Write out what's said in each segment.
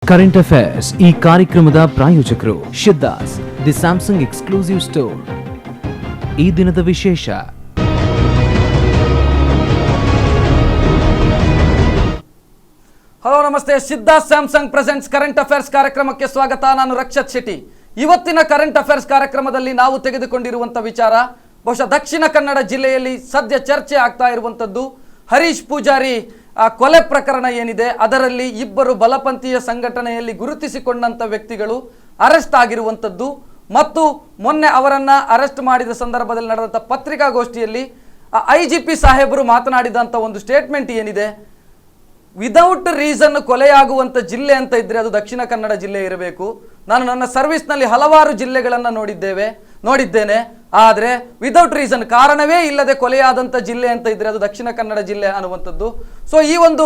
Current affairs ಈ ಕಾರ್ಯಕ್ರಮದ ಪ್ರಾಯೋಜಕರು Siddhas the Samsung exclusive store. ಈ ದಿನದ ವಿಶೇಷ. ಹಲೋ ನಮಸ್ತೆ, Siddhas Samsung presents current affairs ಕಾರ್ಯಕ್ರಮಕ್ಕೆ ಸ್ವಾಗತ. ನಾನು ರಕ್ಷತ್ ಶೆಟ್ಟಿ. ಇವತ್ತಿನ ಕರೆಂಟ್ ಅಫೇರ್ಸ್ ಕಾರ್ಯಕ್ರಮದಲ್ಲಿ ನಾವು ತೆಗೆದುಕೊಂಡಿರುವಂಥ ವಿಚಾರ ಬಹುಶಃ ದಕ್ಷಿಣ ಕನ್ನಡ ಜಿಲ್ಲೆಯಲ್ಲಿ ಸದ್ಯ ಚರ್ಚೆ ಆಗ್ತಾ ಇರುವಂಥದ್ದು ಹರೀಶ್ ಪೂಜಾರಿ ಕೊಲೆ ಪ್ರಕರಣ ಏನಿದೆ, ಅದರಲ್ಲಿ ಇಬ್ಬರು ಬಲಪಂಥೀಯ ಸಂಘಟನೆಯಲ್ಲಿ ಗುರುತಿಸಿಕೊಂಡಂಥ ವ್ಯಕ್ತಿಗಳು ಅರೆಸ್ಟ್ ಆಗಿರುವಂಥದ್ದು ಮತ್ತು ಮೊನ್ನೆ ಅವರನ್ನು ಅರೆಸ್ಟ್ ಮಾಡಿದ ಸಂದರ್ಭದಲ್ಲಿ ನಡೆದಂಥ ಪತ್ರಿಕಾಗೋಷ್ಠಿಯಲ್ಲಿ IGP ಸಾಹೇಬರು ಮಾತನಾಡಿದಂಥ ಒಂದು ಸ್ಟೇಟ್ಮೆಂಟ್ ಏನಿದೆ, ವಿದೌಟ್ ರೀಸನ್ ಕೊಲೆಯಾಗುವಂಥ ಜಿಲ್ಲೆ ಅಂತ ಇದ್ದರೆ ಅದು ದಕ್ಷಿಣ ಕನ್ನಡ ಜಿಲ್ಲೆ ಇರಬೇಕು. ನಾನು ನನ್ನ ಸರ್ವಿಸ್ನಲ್ಲಿ ಹಲವಾರು ಜಿಲ್ಲೆಗಳನ್ನು ನೋಡಿದ್ದೇನೆ. ಆದರೆ ವಿದೌಟ್ ರೀಸನ್, ಕಾರಣವೇ ಇಲ್ಲದೆ ಕೊಲೆಯಾದಂಥ ಜಿಲ್ಲೆ ಅಂತ ಇದ್ದರೆ ಅದು ದಕ್ಷಿಣ ಕನ್ನಡ ಜಿಲ್ಲೆ ಅನ್ನುವಂಥದ್ದು. ಸೊ ಈ ಒಂದು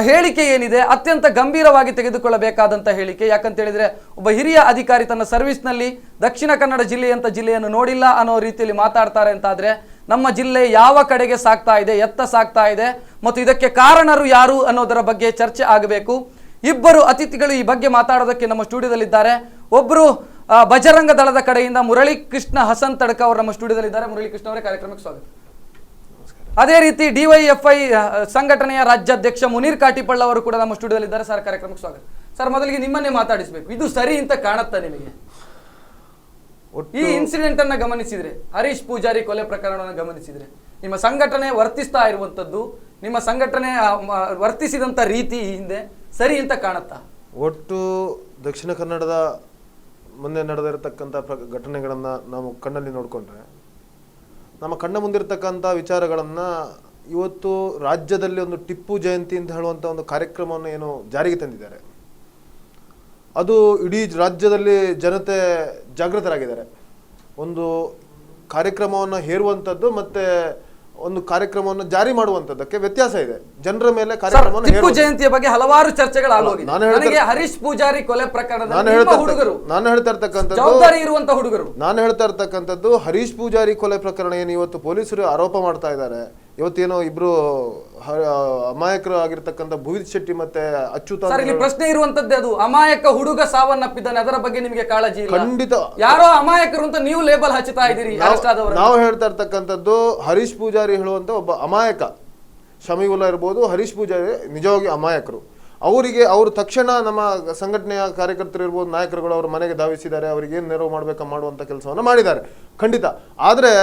ಹೇಳಿಕೆ ಏನಿದೆ ಅತ್ಯಂತ ಗಂಭೀರವಾಗಿ ತೆಗೆದುಕೊಳ್ಳಬೇಕಾದಂಥ ಹೇಳಿಕೆ. ಯಾಕಂತ ಹೇಳಿದರೆ ಒಬ್ಬ ಹಿರಿಯ ಅಧಿಕಾರಿ ತನ್ನ ಸರ್ವಿಸ್ನಲ್ಲಿ ದಕ್ಷಿಣ ಕನ್ನಡ ಜಿಲ್ಲೆಯನ್ನು ನೋಡಿಲ್ಲ ಅನ್ನೋ ರೀತಿಯಲ್ಲಿ ಮಾತಾಡ್ತಾರೆ ಅಂತಾದರೆ ನಮ್ಮ ಜಿಲ್ಲೆ ಯಾವ ಕಡೆಗೆ ಸಾಗ್ತಾ ಇದೆ, ಎತ್ತ ಸಾಗ್ತಾ ಇದೆ ಮತ್ತು ಇದಕ್ಕೆ ಕಾರಣರು ಯಾರು ಅನ್ನೋದರ ಬಗ್ಗೆ ಚರ್ಚೆ ಆಗಬೇಕು. ಇಬ್ಬರು ಅತಿಥಿಗಳು ಈ ಬಗ್ಗೆ ಮಾತಾಡೋದಕ್ಕೆ ನಮ್ಮ ಸ್ಟುಡಿಯೋದಲ್ಲಿದ್ದಾರೆ. ಒಬ್ಬರು ಬಜರಂಗ ದಳದ ಕಡೆಯಿಂದ ಮುರಳಿ ಕೃಷ್ಣ ಹಸನ್ ತಡ್ಕ ಅವರು ನಮ್ಮ ಸ್ಟುಡಿಯೋದಲ್ಲಿದ್ದಾರೆ. ಮುರಳಿ ಕೃಷ್ಣ ಅವರೇ, ಕಾರ್ಯಕ್ರಮಕ್ಕೆ ಸ್ವಾಗತ. ಅದೇ ರೀತಿ DYFI ಸಂಘಟನೆಯ ರಾಜ್ಯಾಧ್ಯಕ್ಷ ಮುನೀರ್ ಕಾಟಿಪಳ್ಳ ಅವರು ಕೂಡ ನಮ್ಮ ಸ್ಟುಡಿಯೋದಲ್ಲಿದ್ದಾರೆ. ಸರ್, ಕಾರ್ಯಕ್ರಮಕ್ಕೆ ಸ್ವಾಗತ. ಸರ್, ಮೊದಲಿಗೆ ನಿಮ್ಮನ್ನೇ ಮಾತಾಡಿಸಬೇಕು. ಇದು ಸರಿ ಅಂತ ಕಾಣುತ್ತಾ ನಿಮಗೆ? ಈ ಇನ್ಸಿಡೆಂಟ್ ಅನ್ನ ಗಮನಿಸಿದ್ರೆ, ಹರೀಶ್ ಪೂಜಾರಿ ಕೊಲೆ ಪ್ರಕರಣವನ್ನು ಗಮನಿಸಿದ್ರೆ, ನಿಮ್ಮ ಸಂಘಟನೆ ವರ್ತಿಸ್ತಾ ಇರುವಂತದ್ದು, ನಿಮ್ಮ ಸಂಘಟನೆ ವರ್ತಿಸಿದಂತ ರೀತಿ ಹಿಂದೆ ಸರಿ ಅಂತ ಕಾಣುತ್ತಾ? ಒಟ್ಟು ದಕ್ಷಿಣ ಕನ್ನಡದ ಮುಂದೆ ನಡೆದಿರತಕ್ಕಂಥ ಘಟನೆಗಳನ್ನು ನಾವು ಕಣ್ಣಲ್ಲಿ ನೋಡಿಕೊಂಡ್ರೆ, ನಮ್ಮ ಕಣ್ಣ ಮುಂದಿರತಕ್ಕಂಥ ವಿಚಾರಗಳನ್ನು ಇವತ್ತು ರಾಜ್ಯದಲ್ಲಿ ಒಂದು ಟಿಪ್ಪು ಜಯಂತಿ ಅಂತ ಹೇಳುವಂಥ ಒಂದು ಕಾರ್ಯಕ್ರಮವನ್ನು ಏನು ಜಾರಿಗೆ ತಂದಿದ್ದಾರೆ, ಅದು ಇಡೀ ರಾಜ್ಯದಲ್ಲಿ ಜನತೆ ಜಾಗೃತರಾಗಿದ್ದಾರೆ. ಒಂದು ಕಾರ್ಯಕ್ರಮವನ್ನು ಹೇರುವಂಥದ್ದು ಮತ್ತೆ ಒಂದು ಕಾರ್ಯಕ್ರಮವನ್ನು ಜಾರಿ ಮಾಡುವಂತದ್ದಕ್ಕೆ ವ್ಯತ್ಯಾಸ ಇದೆ. ಜನರ ಮೇಲೆ ಕಾರ್ಯಕ್ರಮವನ್ನು ಟಿಪ್ಪು ಜಯಂತಿಯ ಬಗ್ಗೆ ಹಲವಾರು ಚರ್ಚೆಗಳಾಗೋಗಿದೆ. ನನಗೆ ಹರೀಶ್ ಪೂಜಾರಿ ಕೊಲೆ ಪ್ರಕರಣದ ನಾನು ಹೇಳ್ತಾ ಇರ್ತಕ್ಕಂಥದ್ದು ಜವಾಬ್ದಾರಿ ಇರುವಂತ ಹುಡುಗರು, ನಾನು ಹೇಳ್ತಾ ಇರ್ತಕ್ಕಂಥದ್ದು ಹರೀಶ್ ಪೂಜಾರಿ ಕೊಲೆ ಪ್ರಕರಣ ಏನು ಇವತ್ತು ಪೊಲೀಸರು ಆರೋಪ ಮಾಡ್ತಾ ಇದ್ದಾರೆ. ಇವತ್ತೇನೋ ಇಬ್ರು ಅಮಾಯಕರು ಆಗಿರ್ತಕ್ಕಂಥ ಭುವಿತ್ ಶೆಟ್ಟಿ ಮತ್ತೆ ಅಚ್ಯುತ. ಇಲ್ಲಿ ಪ್ರಶ್ನೆ ಇರುವಂತದ್ದೇ ಅದು, ಅಮಾಯಕ ಹುಡುಗ ಸಾವನ್ನಪ್ಪಿದ್ದಾನೆ, ಅದರ ಬಗ್ಗೆ ನಿಮಗೆ ಕಾಳಜಿ ಇಲ್ಲ? ಖಂಡಿತ. ಯಾರೋ ಅಮಾಯಕರು ಅಂತ ನೀವು ಲೇಬಲ್ ಹಚ್ಚುತ್ತಾ ಇದ್ದೀರಿ. ನಾವು ಹೇಳ್ತಾ ಇರ್ತಕ್ಕಂಥದ್ದು ಹರೀಶ್ ಪೂಜಾರಿ ಹೇಳುವಂತ ಒಬ್ಬ ಅಮಾಯಕ. ಶಮೀವುಲ್ಲಾ ಇರ್ಬೋದು, ಹರೀಶ್ ಪೂಜಾರಿ ನಿಜವಾಗಿ ಅಮಾಯಕರು. ಅವರು ತಕ್ಷಣ ನಮ್ಮ ಸಂಘಟನೆಯ ಕಾರ್ಯಕರ್ತರು ಇರ್ಬೋದು, ನಾಯಕರುಗಳು ಅವ್ರ ಮನೆಗೆ ಧಾವಿಸಿದ್ದಾರೆ, ಅವ್ರಿಗೆ ಏನು ನೆರವು ಮಾಡುವಂತ ಕೆಲಸವನ್ನು ಮಾಡಿದ್ದಾರೆ, ಖಂಡಿತ. ಆದರೆ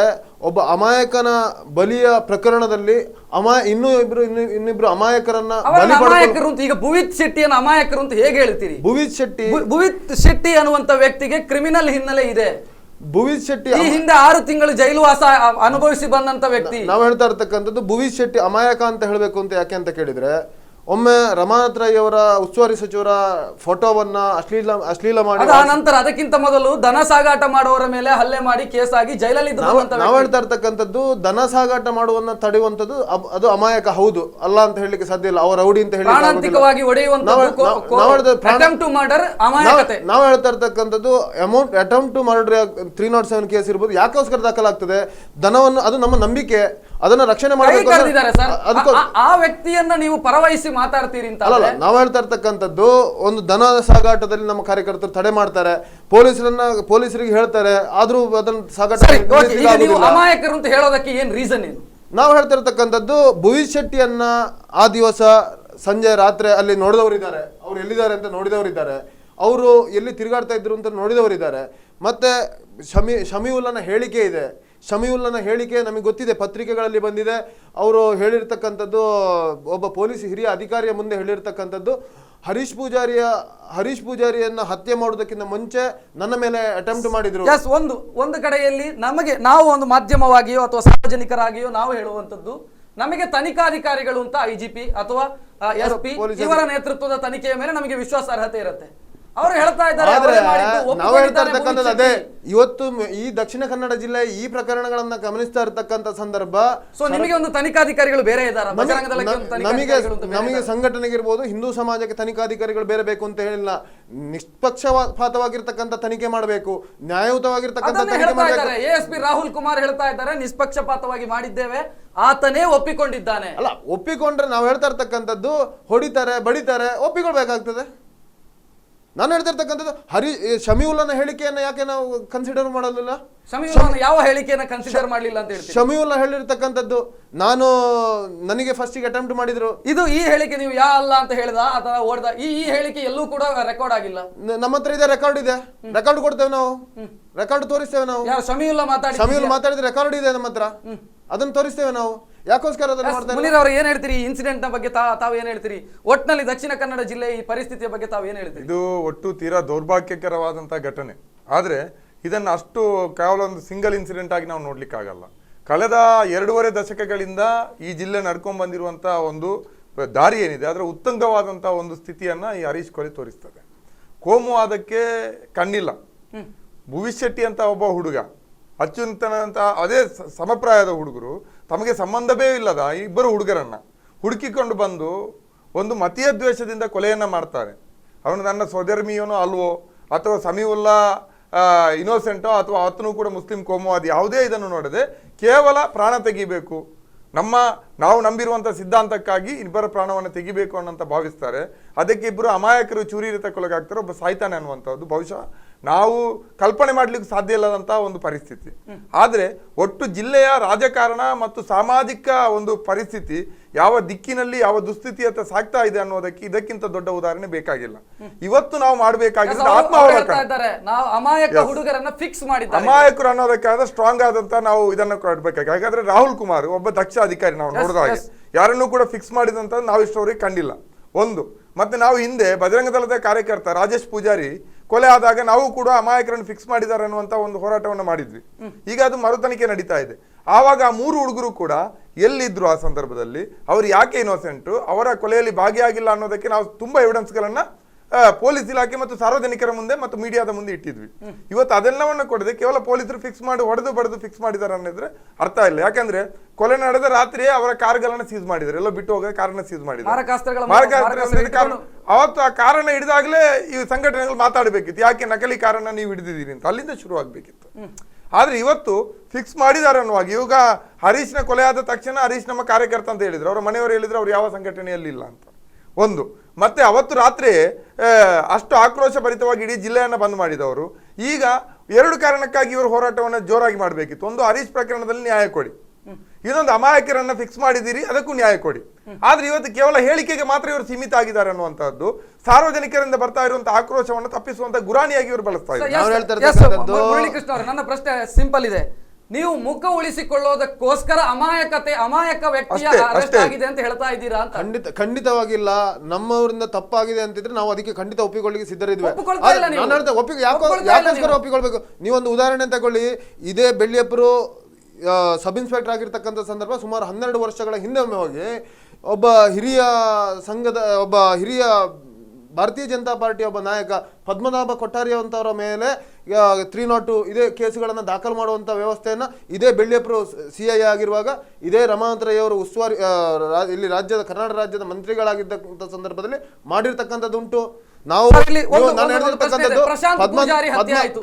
ಒಬ್ಬ ಅಮಾಯಕನ ಬಲಿಯ ಪ್ರಕರಣದಲ್ಲಿ ಇನ್ನಿಬ್ರು ಅಮಾಯಕರನ್ನ ಈಗ ಭುವಿತ್ ಶೆಟ್ಟಿಯನ್ನು ಅಮಾಯಕರು ಅಂತ ಹೇಗೆ ಹೇಳ್ತೀರಿ? ಭುವಿತ್ ಶೆಟ್ಟಿ ಅನ್ನುವಂತ ವ್ಯಕ್ತಿಗೆ ಕ್ರಿಮಿನಲ್ ಹಿನ್ನೆಲೆ ಇದೆ. ಭುವಿತ್ ಶೆಟ್ಟಿ ಈ ಹಿಂದೆ 6 ತಿಂಗಳು ಜೈಲು ವಾಸ ಅನುಭವಿಸಿ ಬಂದಂತ ವ್ಯಕ್ತಿ. ನಾವು ಹೇಳ್ತಾ ಇರ್ತಕ್ಕಂಥದ್ದು ಭುವಿತ್ ಶೆಟ್ಟಿ ಅಮಾಯಕ ಅಂತ ಹೇಳಬೇಕು ಅಂತ ಯಾಕೆ ಅಂತ ಕೇಳಿದ್ರೆ, ಒಮ್ಮೆ ರಮಾನಾಥ್ ರೈ ಅವರ ಉಸ್ತುವಾರಿ ಸಚಿವರ ಫೋಟೋವನ್ನ ಅಶ್ಲೀಲ ಮಾಡಿ, ನಂತರ ಅದಕ್ಕಿಂತ ಮೊದಲು ದನ ಸಾಗಾಟ ಮಾಡುವವರ ಮೇಲೆ ಹಲ್ಲೆ ಮಾಡಿ ಕೇಸ್ ಆಗಿ ಜೈಲಲ್ಲಿ ನಾವು ಹೇಳ್ತಾ ಇರ್ತಕ್ಕಂಥದ್ದು ದನ ಸಾಗಾಟ ಮಾಡುವನ್ನ ತಡೆಯುವಂಥದ್ದು ಅದು ಅಮಾಯಕ ಹೌದು, ಅಲ್ಲ ಅಂತ ಹೇಳಲಿಕ್ಕೆ ಸಾಧ್ಯ ಇಲ್ಲ. ಅವ್ರ ರೌಡಿ ಅಂತ ಹೇಳಿ ನಾವು ಹೇಳ್ತಾ ಇರ್ತಕ್ಕಂಥದ್ದು ಅಟೆಂಪ್ಟ್ ಟು ಮರ್ಡರ್ 307 ಕೇಸ್ ಇರ್ಬೋದು. ಯಾಕೋಸ್ಕರ ದಾಖಲಾಗ್ತದೆ? ದನವನ್ನು, ಅದು ನಮ್ಮ ನಂಬಿಕೆ, ಅದನ್ನ ರಕ್ಷಣೆ ಮಾಡಬೇಕು. ಆ ವ್ಯಕ್ತಿಯನ್ನ ನೀವು ಪರವಹಿಸಿ ಮಾತಾಡ್ತೀರಿ ಅಂತ ಅಲ್ಲ. ನಾವು ಹೇಳ್ತಾ ಇರ್ತಕ್ಕಂಥದ್ದು, ಒಂದು ದನ ಸಾಗಾಟದಲ್ಲಿ ನಮ್ಮ ಕಾರ್ಯಕರ್ತರು ತಡೆ ಮಾಡ್ತಾರೆ, ಪೊಲೀಸರಿಗೆ ಹೇಳ್ತಾರೆ, ಆದ್ರೂ ಅದನ್ನ ಸಾಗಾಟ ಅಮಾಯಕರು ಅಂತ ಹೇಳೋದಕ್ಕೆ ಏನ್ ರೀಸನ್ ಏನು? ನಾವು ಹೇಳ್ತಾ ಇರ್ತಕ್ಕಂಥದ್ದು, ಭುವಿತ್ ಶೆಟ್ಟಿಯನ್ನ ಆ ದಿವಸ ಸಂಜೆ ರಾತ್ರಿ ಅಲ್ಲಿ ನೋಡಿದವರಿದ್ದಾರೆ, ಅವ್ರು ಎಲ್ಲಿದ್ದಾರೆ ಅಂತ ನೋಡಿದವರಿದ್ದಾರೆ, ಅವರು ಎಲ್ಲಿ ತಿರುಗಾಡ್ತಾ ಇದ್ರು ಅಂತ ನೋಡಿದವರಿದ್ದಾರೆ. ಮತ್ತೆ ಶಮೀವುಲ್ಲನ ಹೇಳಿಕೆ ಇದೆ. ಶಮೀವುಲ್ಲನ ಹೇಳಿಕೆ ನಮಗೆ ಗೊತ್ತಿದೆ, ಪತ್ರಿಕೆಗಳಲ್ಲಿ ಬಂದಿದೆ. ಅವರು ಹೇಳಿರ್ತಕ್ಕಂಥದ್ದು, ಒಬ್ಬ ಪೊಲೀಸ್ ಹಿರಿಯ ಅಧಿಕಾರಿಯ ಮುಂದೆ ಹೇಳಿರ್ತಕ್ಕಂಥದ್ದು, ಹರೀಶ್ ಪೂಜಾರಿಯನ್ನ ಹತ್ಯೆ ಮಾಡೋದಕ್ಕಿಂತ ಮುಂಚೆ ನನ್ನ ಮೇಲೆ ಅಟೆಂಪ್ಟ್ ಮಾಡಿದ್ರು. ಒಂದು ಕಡೆಯಲ್ಲಿ ನಾವು ಒಂದು ಮಾಧ್ಯಮವಾಗಿಯೋ ಅಥವಾ ಸಾರ್ವಜನಿಕರಾಗಿಯೋ ನಾವು ಹೇಳುವಂಥದ್ದು, ನಮಗೆ ತನಿಖಾಧಿಕಾರಿಗಳು ಅಂತ IGP ಅಥವಾ SP ಇವರ ನೇತೃತ್ವದ ತನಿಖೆಯ ಮೇಲೆ ನಮಗೆ ವಿಶ್ವಾಸಾರ್ಹತೆ ಇರುತ್ತೆ. ಅವರು ಹೇಳ್ತಾ ಇದ್ದಾರೆ. ನಾವು ಹೇಳ್ತಾ ಇರ್ತಕ್ಕಂಥದ್ದು ಅದೇ. ಇವತ್ತು ಈ ದಕ್ಷಿಣ ಕನ್ನಡ ಜಿಲ್ಲೆ ಈ ಪ್ರಕರಣಗಳನ್ನ ಗಮನಿಸ್ತಾ ಇರ್ತಕ್ಕಂಥ ಸಂದರ್ಭ. ನಿಮಗೆ ಒಂದು ತನಿಖಾಧಿಕಾರಿಗಳು ಬೇರೆ ಇದ್ದಾರೆ, ನಮಗೆ ಸಂಘಟನೆಗೆ ಇರ್ಬೋದು, ಹಿಂದೂ ಸಮಾಜಕ್ಕೆ ತನಿಖಾಧಿಕಾರಿಗಳು ಬೇರೆ ಬೇಕು ಅಂತ ಹೇಳಿಲ್ಲ. ನಿಷ್ಪಕ್ಷಪಾತವಾಗಿರ್ತಕ್ಕಂಥ ತನಿಖೆ ಮಾಡಬೇಕು, ನ್ಯಾಯಯುತವಾಗಿರ್ತಕ್ಕಂಥ ತನಿಖೆ ಮಾಡಬೇಕು. ASP ರಾಹುಲ್ ಕುಮಾರ್ ಹೇಳ್ತಾ ಇದ್ದಾರೆ, ನಿಷ್ಪಕ್ಷಪಾತವಾಗಿ ಮಾಡಿದ್ದೇವೆ, ಆತನೇ ಒಪ್ಪಿಕೊಂಡಿದ್ದಾನೆ. ಅಲ್ಲ, ಒಪ್ಪಿಕೊಂಡ್ರೆ ನಾವು ಹೇಳ್ತಾ ಇರ್ತಕ್ಕಂಥದ್ದು ಹೊಡಿತಾರೆ, ಬಡಿತಾರೆ, ಒಪ್ಪಿಕೊಳ್ಬೇಕಾಗ್ತದೆ. ನಾನು ಹೇಳ್ತಿರ್ತಕ್ಕಂಥದ್ದು ಶಮೀವುಲ್ಲನ ಹೇಳಿಕೆಯನ್ನ ಯಾಕೆ ನಾವು ಕನ್ಸಿಡರ್ ಮಾಡಲಿಲ್ಲ? ಶಮೀವುಲ್ಲನ ಯಾವ ಹೇಳಿಕೆಯನ್ನ ಕನ್ಸಿಡರ್ ಮಾಡಲಿಲ್ಲ ಅಂತ ಹೇಳ್ತೀವಿ? ಶಮೀವುಲ್ಲಾ ಹೇಳಿರ್ತಕ್ಕಂಥದ್ದು ನನಗೆ ಫಸ್ಟಿಗೆ ಅಟೆಂಪ್ಟ್ ಮಾಡಿದ್ರು. ಈ ಹೇಳಿಕೆ ನೀವು ಯಾ ಅಲ್ಲ ಅಂತ ಹೇಳ್ದ ಅಥವಾ ಓಡ್ದ? ಈ ಹೇಳಿಕೆ ಎಲ್ಲೂ ಕೂಡ ರೆಕಾರ್ಡ್ ಆಗಿಲ್ಲ. ನಮ್ಮ ಹತ್ರ ಇದೆ, ರೆಕಾರ್ಡ್ ಕೊಡ್ತೇವೆ ನಾವು, ರೆಕಾರ್ಡ್ ತೋರಿಸ್ತೇವೆ ನಾವು. ಶಮೀವುಲ್ಲಾ ಮಾತಾಡಿದ ರೆಕಾರ್ಡ್ ಇದೆ ನಮ್ಮ ಹತ್ರ, ಅದನ್ನ ತೋರಿಸ್ತೇವೆ ನಾವು. ಯಾಕೋಸ್ಕರ ಅದನ್ನ ಮಾಡ್ತಾರೆ? ಮುನೀರ್ ಅವರು ಏನ್ ಹೇಳ್ತೀರಿ ಈ ಇನ್ಸಿಡೆಂಟ್ ನ ಬಗ್ಗೆ? ತಾವು ಏನ್ ಹೇಳ್ತೀರಿ? ಒಟ್ಟಿನಲ್ಲಿ ದಕ್ಷಿಣ ಕನ್ನಡ ಜಿಲ್ಲೆ ಈ ಪರಿಸ್ಥಿತಿಯ ಬಗ್ಗೆ ತಾವು ಏನ್ ಹೇಳ್ತೀರಿ? ಇದು ಒಟ್ಟು ತೀರಾ ದೌರ್ಭಾಗ್ಯಕರವಾದಂತಹ ಘಟನೆ. ಆದ್ರೆ ಇದನ್ನ ಅಷ್ಟು ಕೇವಲ ಒಂದು ಸಿಂಗಲ್ ಇನ್ಸಿಡೆಂಟ್ ಆಗಿ ನಾವು ನೋಡ್ಲಿಕ್ಕೆ ಆಗಲ್ಲ. ಕಳೆದ 2.5 ದಶಕಗಳಿಂದ ಈ ಜಿಲ್ಲೆ ನಡ್ಕೊಂಡ್ ಬಂದಿರುವಂತಹ ಒಂದು ದಾರಿ ಏನಿದೆ ಅದರ ಉತ್ತಂಗವಾದಂತಹ ಒಂದು ಸ್ಥಿತಿಯನ್ನ ಈ ಹರೀಶ್ ಕೊಲೆ ತೋರಿಸ್ತದೆ. ಕೋಮುವಾದಕ್ಕೆ ಕಣ್ಣಿಲ್ಲ. ಭುವಿ ಶೆಟ್ಟಿ ಅಂತ ಒಬ್ಬ ಹುಡುಗ, ಅಚ್ಯುತನ ಅಂತ ಅದೇ ಸಮಪ್ರಾಯದ ಹುಡುಗರು, ತಮಗೆ ಸಂಬಂಧವೇ ಇಲ್ಲದ ಇಬ್ಬರು ಹುಡುಗರನ್ನ ಹುಡುಕಿಕೊಂಡು ಬಂದು ಒಂದು ಮತೀಯ ದ್ವೇಷದಿಂದ ಕೊಲೆಯನ್ನ ಮಾಡ್ತಾರೆ. ಅವನು ನನ್ನ ಸ್ವಧರ್ಮೀಯನೋ ಅಲ್ವೋ ಅಥವಾ ಸಮೀವುಲ್ಲಾ ಇನೋಸೆಂಟೋ ಅಥವಾ ಆತನೂ ಕೂಡ ಮುಸ್ಲಿಂ ಕೋಮುವಾದಿ, ಯಾವುದೇ ಇದನ್ನು ನೋಡದೆ ಕೇವಲ ಪ್ರಾಣ ತೆಗಿಬೇಕು, ನಾವು ನಂಬಿರುವಂಥ ಸಿದ್ಧಾಂತಕ್ಕಾಗಿ ಇಬ್ಬರ ಪ್ರಾಣವನ್ನು ತೆಗಿಬೇಕು ಅನ್ನೋಂತ ಭಾವಿಸ್ತಾರೆ. ಅದಕ್ಕೆ ಇಬ್ಬರು ಅಮಾಯಕರು ಚೂರಿರತಕ್ಕೊಳಗಾಗ್ತಾರೆ, ಒಬ್ಬ ಸಾಯ್ತಾನೆ ಅನ್ನುವಂಥದ್ದು ಬಹುಶಃ ನಾವು ಕಲ್ಪನೆ ಮಾಡ್ಲಿಕ್ಕೆ ಸಾಧ್ಯ ಇಲ್ಲದಂತ ಒಂದು ಪರಿಸ್ಥಿತಿ. ಆದ್ರೆ ಒಟ್ಟು ಜಿಲ್ಲೆಯ ರಾಜಕಾರಣ ಮತ್ತು ಸಾಮಾಜಿಕ ಒಂದು ಪರಿಸ್ಥಿತಿ ಯಾವ ದಿಕ್ಕಿನಲ್ಲಿ ಯಾವ ದುಸ್ಥಿತಿಯತ್ತ ಸಾಗ್ತಾ ಇದೆ ಅನ್ನೋದಕ್ಕೆ ಇದಕ್ಕಿಂತ ದೊಡ್ಡ ಉದಾಹರಣೆ ಬೇಕಾಗಿಲ್ಲ. ಇವತ್ತು ನಾವು ಮಾಡಬೇಕಾಗಿದ್ದು ಆತ್ಮಾವಲೋಕನ. ಅಮಾಯಕರು ಅನ್ನೋದಕ್ಕಾದ ಸ್ಟ್ರಾಂಗ್ ಆದಂತ ನಾವು ಇದನ್ನು ಕೊಡ್ಬೇಕಾಗಿ. ಹಾಗಾದ್ರೆ ರಾಹುಲ್ ಕುಮಾರ್ ಒಬ್ಬ ದಕ್ಷ ಅಧಿಕಾರಿ, ನಾವು ನೋಡಿದ ಹಾಗೆ ಯಾರನ್ನೂ ಕೂಡ ಫಿಕ್ಸ್ ಮಾಡಿದಂತ ನಾವು ಇಷ್ಟವರೆಗೆ ಕಂಡಿಲ್ಲ. ಒಂದು ಮತ್ತೆ ನಾವು ಹಿಂದೆ ಬಜರಂಗ ದಳದ ಕಾರ್ಯಕರ್ತ ರಾಜೇಶ್ ಪೂಜಾರಿ ಕೊಲೆ ಆದಾಗ ನಾವು ಕೂಡ ಅಮಾಯಕರನ್ನು ಫಿಕ್ಸ್ ಮಾಡಿದ್ದಾರೆ ಅನ್ನುವಂತ ಒಂದು ಹೋರಾಟವನ್ನು ಮಾಡಿದ್ವಿ. ಈಗ ಅದು ಮರುತನಿಖೆ ನಡೀತಾ ಇದೆ. ಆವಾಗ ಆ 3 ಹುಡುಗರು ಕೂಡ ಎಲ್ಲಿದ್ರು ಆ ಸಂದರ್ಭದಲ್ಲಿ, ಅವರು ಯಾಕೆ ಇನೋಸೆಂಟು, ಅವರ ಕೊಲೆಯಲ್ಲಿ ಭಾಗಿಯಾಗಿಲ್ಲ ಅನ್ನೋದಕ್ಕೆ ನಾವು ತುಂಬಾ ಎವಿಡೆನ್ಸ್ಗಳನ್ನ ಪೊಲೀಸ್ ಇಲಾಖೆ ಮತ್ತು ಸಾರ್ವಜನಿಕರ ಮುಂದೆ ಮತ್ತು ಮೀಡಿಯಾದ ಮುಂದೆ ಇಟ್ಟಿದ್ವಿ. ಇವತ್ತು ಅದೆಲ್ಲವನ್ನು ಕೊಡದೆ ಕೇವಲ ಪೊಲೀಸರು ಫಿಕ್ಸ್ ಮಾಡಿ ಹೊಡೆದು ಬಡದು ಫಿಕ್ಸ್ ಮಾಡಿದ್ದಾರೆ ಅನ್ನೋದ್ರೆ ಅರ್ಥ ಇಲ್ಲ. ಯಾಕಂದ್ರೆ ಕೊಲೆ ನಡೆದ ರಾತ್ರಿಯೇ ಅವರ ಕಾರ್ಗಳನ್ನ ಸೀಸ್ ಮಾಡಿದ್ದಾರೆ, ಎಲ್ಲೋ ಬಿಟ್ಟು ಹೋಗೋ ಕಾರನ್ನ ಸೀಸ್ ಮಾಡಿದ್ದಾರೆ. ಅವತ್ತು ಆ ಕಾರನ್ನ ಹಿಡಿದಾಗಲೇ ಈ ಸಂಘಟನೆಗಳು ಮಾತಾಡಬೇಕಿತ್ತು, ಯಾಕೆ ನಕಲಿ ಕಾರನ್ನ ನೀವು ಹಿಡಿದಿದ್ದೀರಿ ಅಂತ, ಅಲ್ಲಿಂದ ಶುರು ಆಗ್ಬೇಕಿತ್ತು. ಆದ್ರೆ ಇವತ್ತು ಫಿಕ್ಸ್ ಮಾಡಿದ್ದಾರೆ ಅನ್ನುವಾಗ ಇವಾಗ ಹರೀಶ್ನ ಕೊಲೆ ಆದ ತಕ್ಷಣ ಹರೀಶ್ ನಮ್ಮ ಕಾರ್ಯಕರ್ತ ಅಂತ ಹೇಳಿದ್ರು, ಅವರ ಮನೆಯವರು ಹೇಳಿದ್ರು ಅವ್ರು ಯಾವ ಸಂಘಟನೆಯಲ್ಲಿ ಇಲ್ಲ ಅಂತ. ಒಂದು ಮತ್ತೆ ಅವತ್ತು ರಾತ್ರಿ ಅಷ್ಟು ಆಕ್ರೋಶ ಭರಿತವಾಗಿ ಇಡೀ ಜಿಲ್ಲೆಯನ್ನ ಬಂದ್ ಮಾಡಿದವರು ಈಗ 2 ಕಾರಣಕ್ಕಾಗಿ ಇವರು ಹೋರಾಟವನ್ನು ಜೋರಾಗಿ ಮಾಡಬೇಕಿತ್ತು. ಒಂದು ಹರೀಶ್ ಪ್ರಕರಣದಲ್ಲಿ ನ್ಯಾಯ ಕೊಡಿ, ಇನ್ನೊಂದು ಅಮಾಯಕರನ್ನ ಫಿಕ್ಸ್ ಮಾಡಿದ್ದೀರಿ ಅದಕ್ಕೂ ನ್ಯಾಯ ಕೊಡಿ. ಆದ್ರೆ ಇವತ್ತು ಕೇವಲ ಹೇಳಿಕೆಗೆ ಮಾತ್ರ ಇವರು ಸೀಮಿತ ಆಗಿದ್ದಾರೆ ಅನ್ನುವಂತಹದ್ದು ಸಾರ್ವಜನಿಕರಿಂದ ಬರ್ತಾ ಇರುವಂತಹ ಆಕ್ರೋಶವನ್ನು ತಪ್ಪಿಸುವಂತ ಗುರಾಣಿಯಾಗಿ ಇವರು ಬಳಸ್ತಾ ಇದ್ದಾರೆ. ಕೃಷ್ಣ ಅವರೇ, ನನ್ನ ಪ್ರಶ್ನೆ ಸಿಂಪಲ್ ಇದೆ. ನೀವು ಮುಖ ಉಳಿಸಿಕೊಳ್ಳೋದಕ್ಕೋಸ್ಕರ ಅಮಾಯಕ ವ್ಯಕ್ತಿಯ ಅರೆಸ್ಟ್ ಆಗಿದೆ ಅಂತ ಹೇಳ್ತಾ ಇದ್ದೀರಾ ಅಂತ? ಖಂಡಿತವಾಗಿಲ್ಲ. ನಮ್ಮವರಿಂದ ತಪ್ಪಾಗಿದೆ ಅಂತಿದ್ರೆ ನಾವು ಅದಕ್ಕೆ ಖಂಡಿತ ಒಪ್ಪಿಕೊಳ್ಳಿಕ್ಕೆ ಸಿದ್ಧರಿದ್ವಿ. ಯಾಕೋಸ್ಕರ ಒಪ್ಪಿಕೊಳ್ಬೇಕು? ನೀವೊಂದು ಉದಾಹರಣೆ ತಗೊಳ್ಳಿ. ಇದೇ ಬೆಳ್ಳಿಯಪ್ಪರು ಸಬ್ ಇನ್ಸ್ಪೆಕ್ಟರ್ ಆಗಿರ್ತಕ್ಕಂಥ ಸಂದರ್ಭ ಸುಮಾರು 12 ವರ್ಷಗಳ ಹಿಂದೆ ಹೋಗಿ ಒಬ್ಬ ಹಿರಿಯ ಭಾರತೀಯ ಜನತಾ ಪಾರ್ಟಿಯ ಒಬ್ಬ ನಾಯಕ ಪದ್ಮನಾಭ ಕೊಟ್ಟಾರಿ ಅಂತವರ ಮೇಲೆ 302 ಇದೇ ಕೇಸುಗಳನ್ನು ದಾಖಲು ಮಾಡುವಂಥ ವ್ಯವಸ್ಥೆಯನ್ನು ಇದೇ ಬೆಳ್ಳಿಯಪ್ಪರು CI ಆಗಿರುವಾಗ ಇದೇ ರಮಾನಾಥರಯ್ಯವರು ಉಸ್ತುವಾರಿ ಇಲ್ಲಿ ಕರ್ನಾಟಕ ರಾಜ್ಯದ ಮಂತ್ರಿಗಳಾಗಿದ್ದಂಥ ಸಂದರ್ಭದಲ್ಲಿ ಮಾಡಿರ್ತಕ್ಕಂಥದ್ದುಂಟು. ನಾವು ಪ್ರಶಾಂತ್ ಪೂಜಾರಿ ಹತ್ಯೆ ಆಯ್ತು.